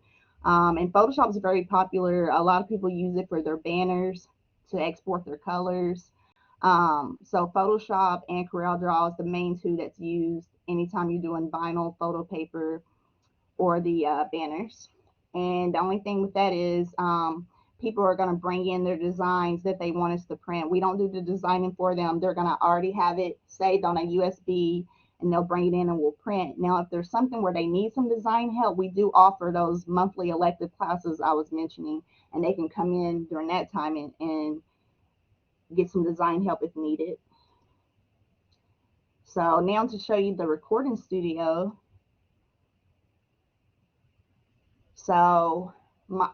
D: And Photoshop is very popular. A lot of people use it for their banners to export their colors. So Photoshop and CorelDRAW is the main two that's used anytime you're doing vinyl, photo paper, or the banners. And the only thing with that is people are going to bring in their designs that they want us to print. We don't do the designing for them. They're going to already have it saved on a USB, and they'll bring it in and we'll print. Now, if there's something where they need some design help, we do offer those monthly elective classes I was mentioning, and they can come in during that time and get some design help if needed. So now to show you the recording studio. So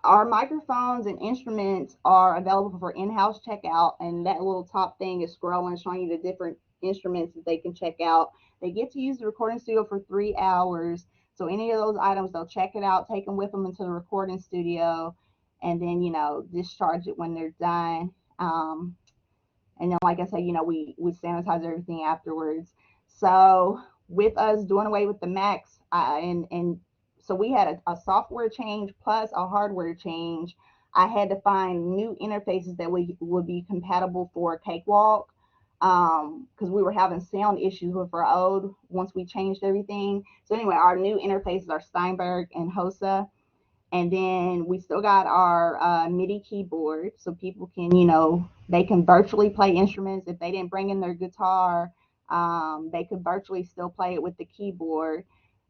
D: our microphones and instruments are available for in-house checkout, and that little top thing is scrolling, showing you the different instruments that they can check out. They get to use the recording studio for 3 hours. So any of those items, they'll check it out, take them with them into the recording studio, and then, you know, discharge it when they're done. And then, like I said, you know, we sanitize everything afterwards. So with us doing away with the Macs, and so we had a software change plus a hardware change. I had to find new interfaces that would be compatible for Cakewalk, because we were having sound issues with our old once we changed everything. So anyway, our new interfaces are Steinberg and HOSA. And then we still got our MIDI keyboard, so people can, they can virtually play instruments. If they didn't bring in their guitar, they could virtually still play it with the keyboard.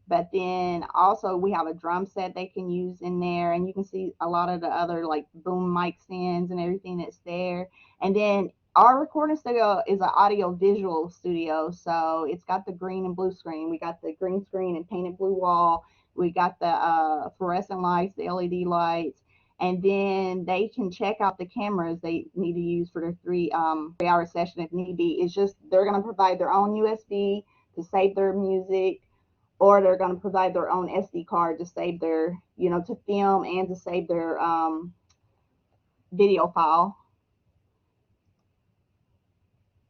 D: But then also we have a drum set they can use in there, and you can see a lot of the other like boom mic stands and everything that's there. And then our recording studio is an audio visual studio, so it's got the green and blue screen. We got the green screen and painted blue wall. We got the fluorescent lights, the LED lights, and then they can check out the cameras they need to use for their 3-hour session if need be. It's just they're going to provide their own USB to save their music, or they're going to provide their own SD card to save their, to film and to save their video file.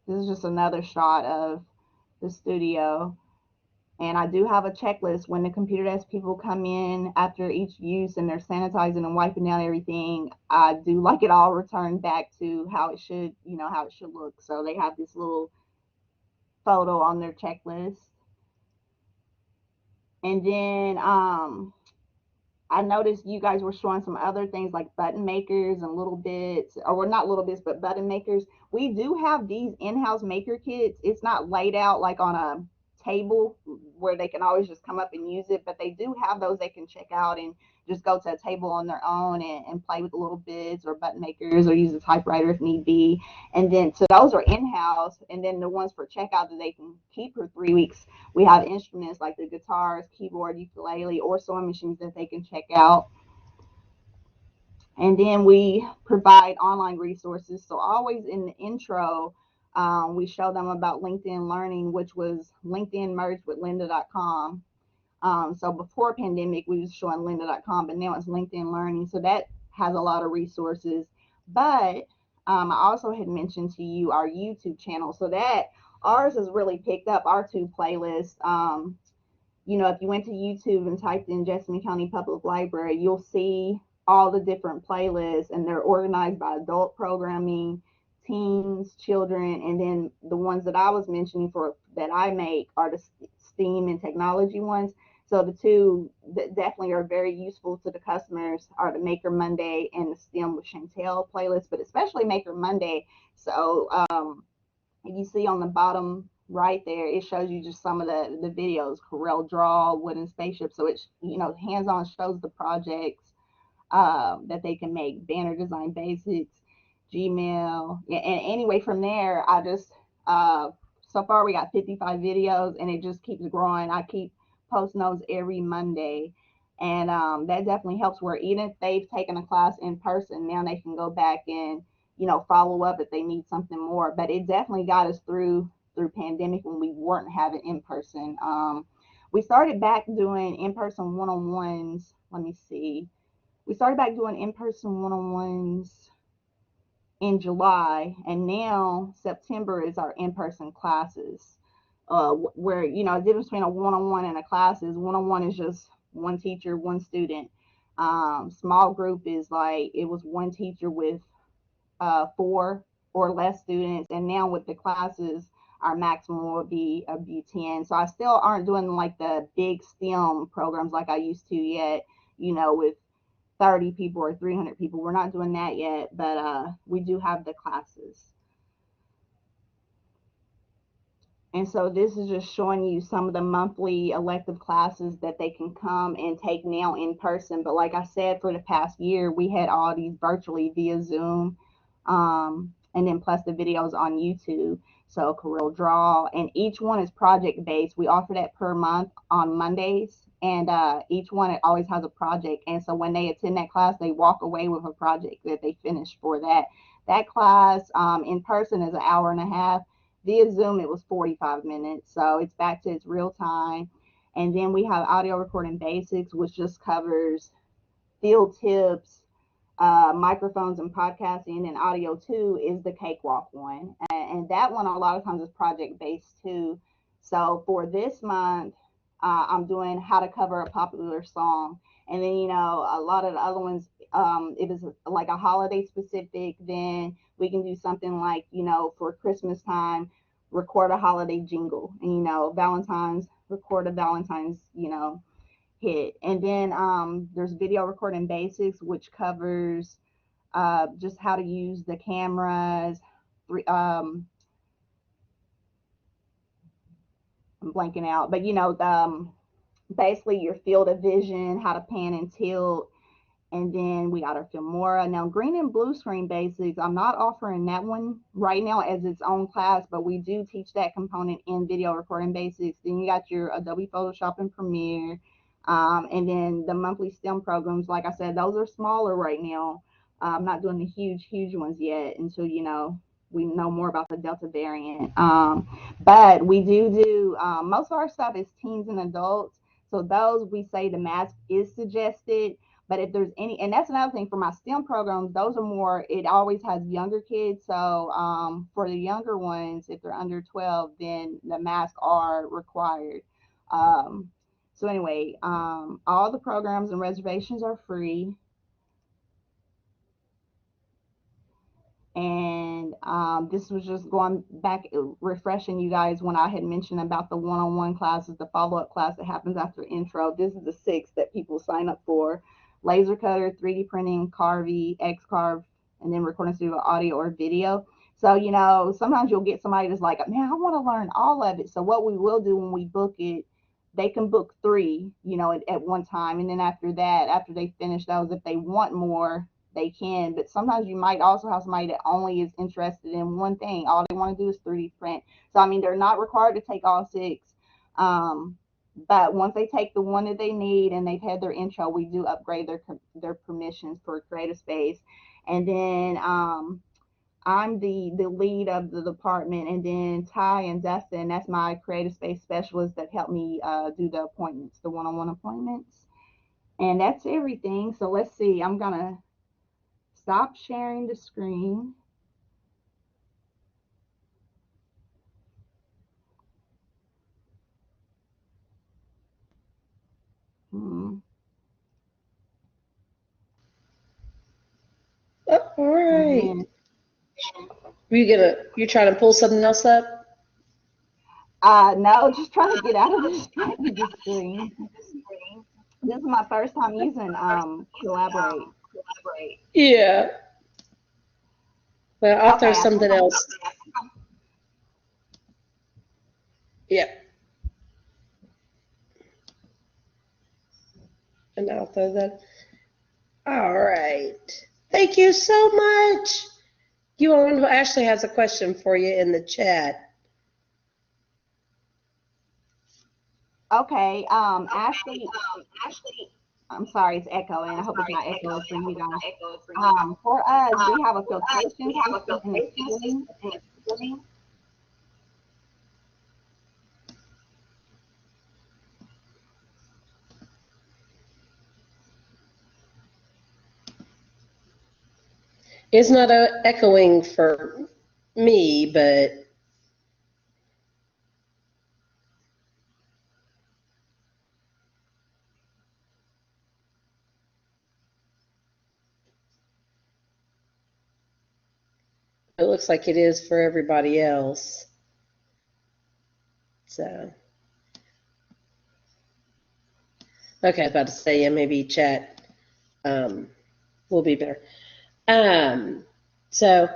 D: This is just another shot of the studio. And I do have a checklist when the computer desk people come in after each use and they're sanitizing and wiping down everything. I do like it all returned back to how it should, how it should look. So they have this little photo on their checklist. And then I noticed you guys were showing some other things like button makers and little bits, or well, not little bits, but button makers. We do have these in-house maker kits. It's not laid out like on a table where they can always just come up and use it, but they do have those they can check out and just go to a table on their own and play with the little bits or button makers or use a typewriter if need be. And then so those are in-house, and then the ones for checkout that they can keep for 3 weeks, we have instruments like the guitars, keyboard, ukulele, or sewing machines that they can check out. And then we provide online resources. So always in the intro, we show them about LinkedIn Learning, which was LinkedIn merged with lynda.com. So before pandemic, we was showing lynda.com, but now it's LinkedIn Learning. So that has a lot of resources. But I also had mentioned to you our YouTube channel. So that ours has really picked up, our two playlists. If you went to YouTube and typed in Jessamine County Public Library, you'll see all the different playlists, and they're organized by adult programming, teens, children, and then the ones that I was mentioning for that I make are the STEAM and technology ones. So the two that definitely are very useful to the customers are the Maker Monday and the STEM with Chantel playlist, but especially Maker Monday. So if you see on the bottom right there, it shows you just some of the videos, Corel Draw, wooden spaceship. So it's, hands-on shows the projects that they can make, banner design basics, Gmail. Yeah, and anyway, from there, I just, so far we got 55 videos and it just keeps growing. I keep posting those every Monday. And that definitely helps where even if they've taken a class in person, now they can go back and, follow up if they need something more. But it definitely got us through pandemic when we weren't having in person. We started back doing in-person one-on-ones. Let me see. We started back doing in-person one-on-ones in July, and now September is our in-person classes. Where the difference between a one-on-one and a class is one-on-one is just one teacher, one student. Small group is like it was one teacher with 4 or less students, and now with the classes, our maximum will be 10. So I still aren't doing like the big STEM programs like I used to yet, with 30 people or 300 people. We're not doing that yet, but we do have the classes. And so this is just showing you some of the monthly elective classes that they can come and take now in person. But like I said, for the past year, we had all these virtually via Zoom, and then plus the videos on YouTube. So Corel Draw, and each one is project based. We offer that per month on Mondays, and each one, it always has a project. And so when they attend that class, they walk away with a project that they finished for that class. In person is an hour and a half. Via Zoom, it was 45 minutes. So it's back to its real time. And then we have audio recording basics, which just covers field tips, microphones and podcasting. And audio 2 is the cakewalk one. And that one, a lot of times, is project based too. So for this month, I'm doing how to cover a popular song. And then, you know, a lot of the other ones, if it's like a holiday specific, then we can do something like, you know, for Christmas time, record a holiday jingle, and, you know, Valentine's, record a Valentine's, you know, hit. And then there's video recording basics, which covers just how to use the cameras. I'm blanking out, but you know, basically your field of vision, how to pan and tilt. And then we got our Filmora. Now, green and blue screen basics, I'm not offering that one right now as its own class, but we do teach that component in video recording basics. Then you got your Adobe Photoshop and Premiere. And then the monthly STEM programs, like I said, those are smaller right now. I'm not doing the huge ones yet until, you know, we know more about the Delta variant. But we do most of our stuff is teens and adults. So those we say the mask is suggested. But if there's any, and that's another thing for my STEM programs, those are more, it always has younger kids. So for the younger ones, if they're under 12, then the masks are required. So anyway, all the programs and reservations are free. And this was just going back, refreshing you guys when I had mentioned about the one-on-one classes, the follow-up class that happens after intro. This is the 6 that people sign up for. Laser cutter, 3D printing, Carvey, Xcarve, and then recording studio audio or video. So, you know, sometimes you'll get somebody that's like, man, I want to learn all of it. So what we will do when we book it, they can book 3, you know, at one time. And then after that, after they finish those, if they want more, they can. But sometimes you might also have somebody that only is interested in one thing. All they want to do is 3D print. So, I mean, they're not required to take all 6. But once they take the one that they need and they've had their intro, we do upgrade their permissions for Creative Space. And then I'm the lead of the department, and then Ty and Dustin, that's my Creative Space specialist that help me do the appointments, the one-on-one appointments. And that's everything. So let's see, I'm gonna stop sharing the screen.
A: Oh, all right. You're trying to pull something else up?
D: No, just trying to get out of the screen. This is my first time using Collaborate.
A: Yeah. Well, I'll throw something else. Yeah. And I'll throw that. All right. Thank you so much. You all, Ashley has a question for you in the chat.
D: Okay. Ashley, I'm sorry, it's echoing. I hope it's not echoing for you guys. For us, we have a filtration system and a cooling.
A: It's not echoing for me, but it looks like it is for everybody else. So, okay, I was about to say, yeah, maybe chat will be better. So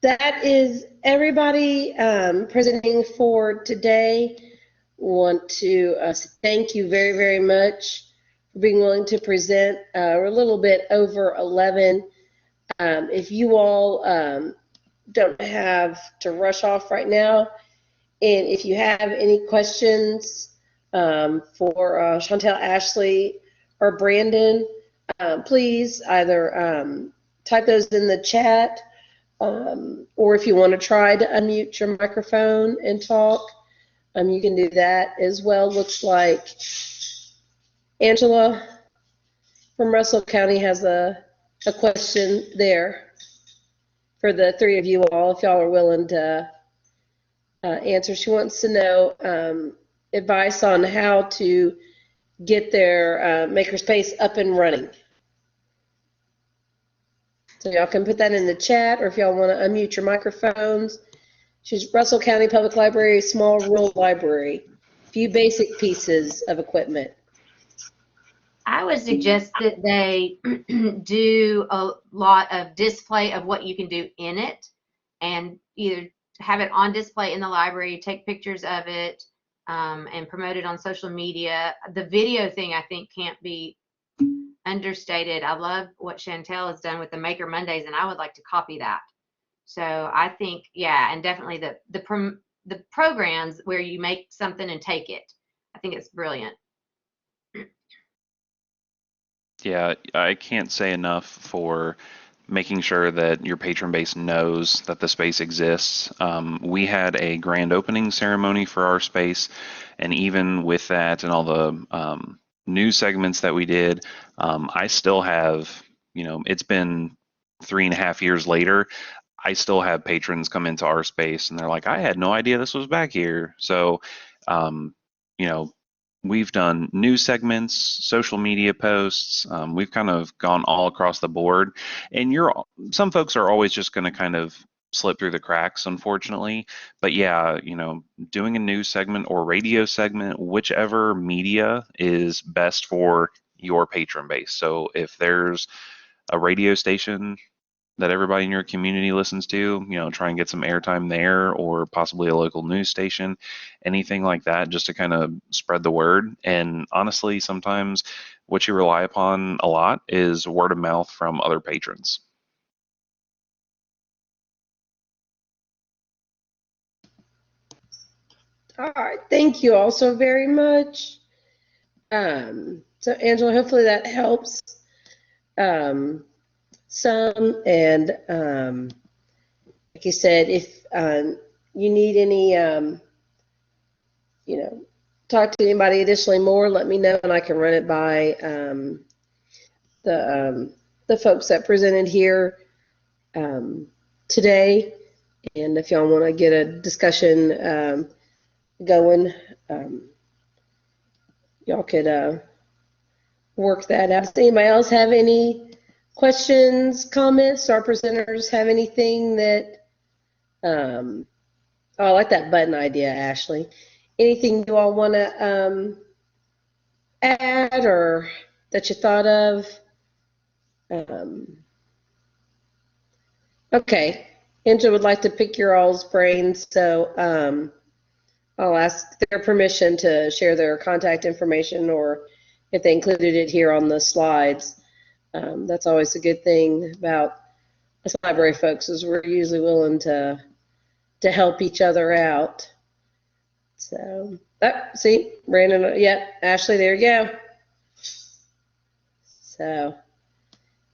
A: that is everybody presenting for today. Want to thank you very, very much for being willing to present. We're a little bit over 11. If you all don't have to rush off right now, and if you have any questions for Chantel, Ashley, or Brandon, please either type those in the chat, or if you want to try to unmute your microphone and talk, you can do that as well. Looks like Angela from Russell County has a question there for the 3 of you all, if y'all are willing to answer. She wants to know advice on how to get their Makerspace up and running. So y'all can put that in the chat, or if y'all want to unmute your microphones. Choose Russell County Public Library, small rural library. Few basic pieces of equipment.
C: I would suggest that they do a lot of display of what you can do in it, and either have it on display in the library, take pictures of it, and promote it on social media. The video thing, I think, can't be understated. I love what Chantel has done with the Maker Mondays, and I would like to copy that. So I think, yeah, and definitely the programs where you make something and take it. I think it's brilliant.
B: Yeah, I can't say enough for making sure that your patron base knows that the space exists. We had a grand opening ceremony for our space, and even with that and all the news segments that we did, I still have, it's been 3.5 years later. I still have patrons come into our space and they're like, I had no idea this was back here. So, you know, we've done news segments, social media posts. We've kind of gone all across the board, and some folks are always just going to kind of slip through the cracks, unfortunately. But yeah, doing a news segment or radio segment, whichever media is best for your patron base. So if there's a radio station that everybody in your community listens to, try and get some airtime there, or possibly a local news station, anything like that, just to kind of spread the word. And honestly, sometimes what you rely upon a lot is word of mouth from other patrons.
A: All right, thank you all so very much. So Angela, hopefully that helps some. And like you said, if you need any, talk to anybody additionally more, let me know, and I can run it by the folks that presented here today. And if y'all want to get a discussion going, y'all could work that out. Does anybody else have any questions, comments? Our presenters have anything that, oh, I like that button idea, Ashley. Anything you all want to add or that you thought of? Okay, Angela would like to pick your all's brains, so I'll ask their permission to share their contact information, or if they included it here on the slides. That's always a good thing about us library folks, is we're usually willing to help each other out. So, see, Brandon, yeah, Ashley, there you go. So,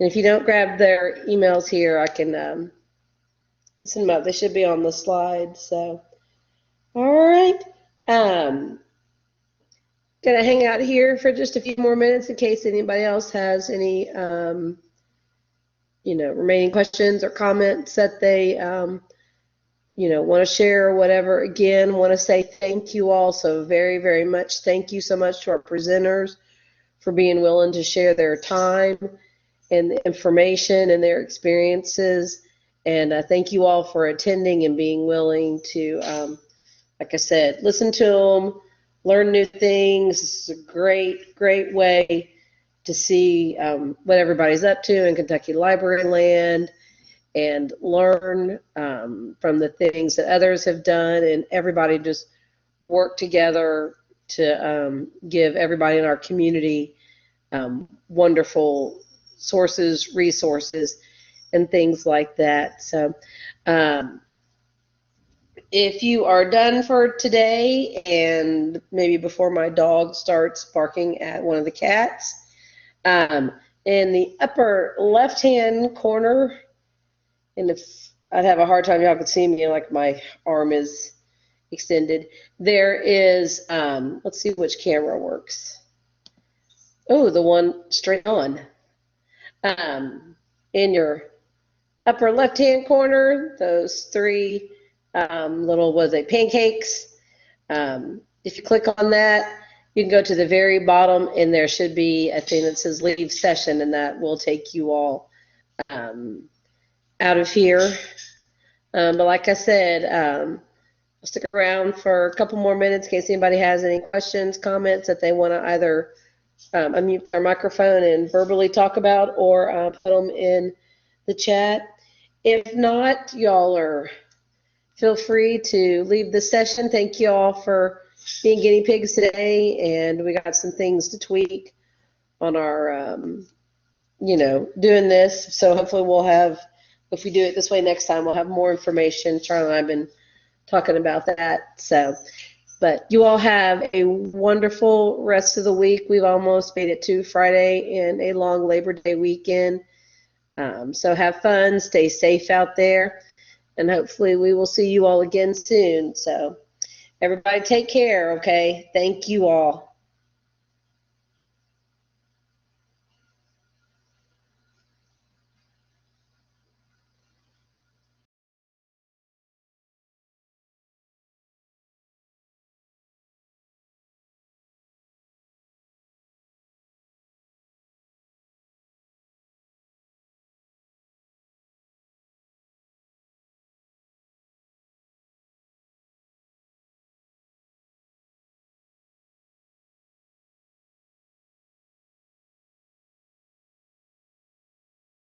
A: and if you don't grab their emails here, I can send them out. They should be on the slide. So, all right. Gonna hang out here for just a few more minutes in case anybody else has any, remaining questions or comments that they, want to share or whatever. Again, want to say thank you all so very, very much. Thank you so much to our presenters for being willing to share their time and the information and their experiences. And thank you all for attending and being willing to, like I said, listen to them, learn new things. It's a great, great way to see what everybody's up to in Kentucky Library Land, and learn from the things that others have done, and everybody just work together to give everybody in our community wonderful sources, resources, and things like that. So if you are done for today, and maybe before my dog starts barking at one of the cats, in the upper left-hand corner, and if I'd have a hard time, y'all could see me, like my arm is extended, there is, let's see which camera works. Oh, the one straight on. In your upper left-hand corner, those three little, pancakes. If you click on that, you can go to the very bottom, and there should be a thing that says leave session, and that will take you all out of here. But like I said, I'll stick around for a couple more minutes in case anybody has any questions, comments that they want to either unmute their microphone and verbally talk about, or put them in the chat. If not, feel free to leave the session. Thank you all for being guinea pigs today, and we got some things to tweak on our, doing this. So hopefully we'll have, if we do it this way next time, we'll have more information. Charlie and I have been talking about that. So, but you all have a wonderful rest of the week. We've almost made it to Friday and a long Labor Day weekend. So have fun, stay safe out there, and hopefully we will see you all again soon. So everybody take care, okay? Thank you all.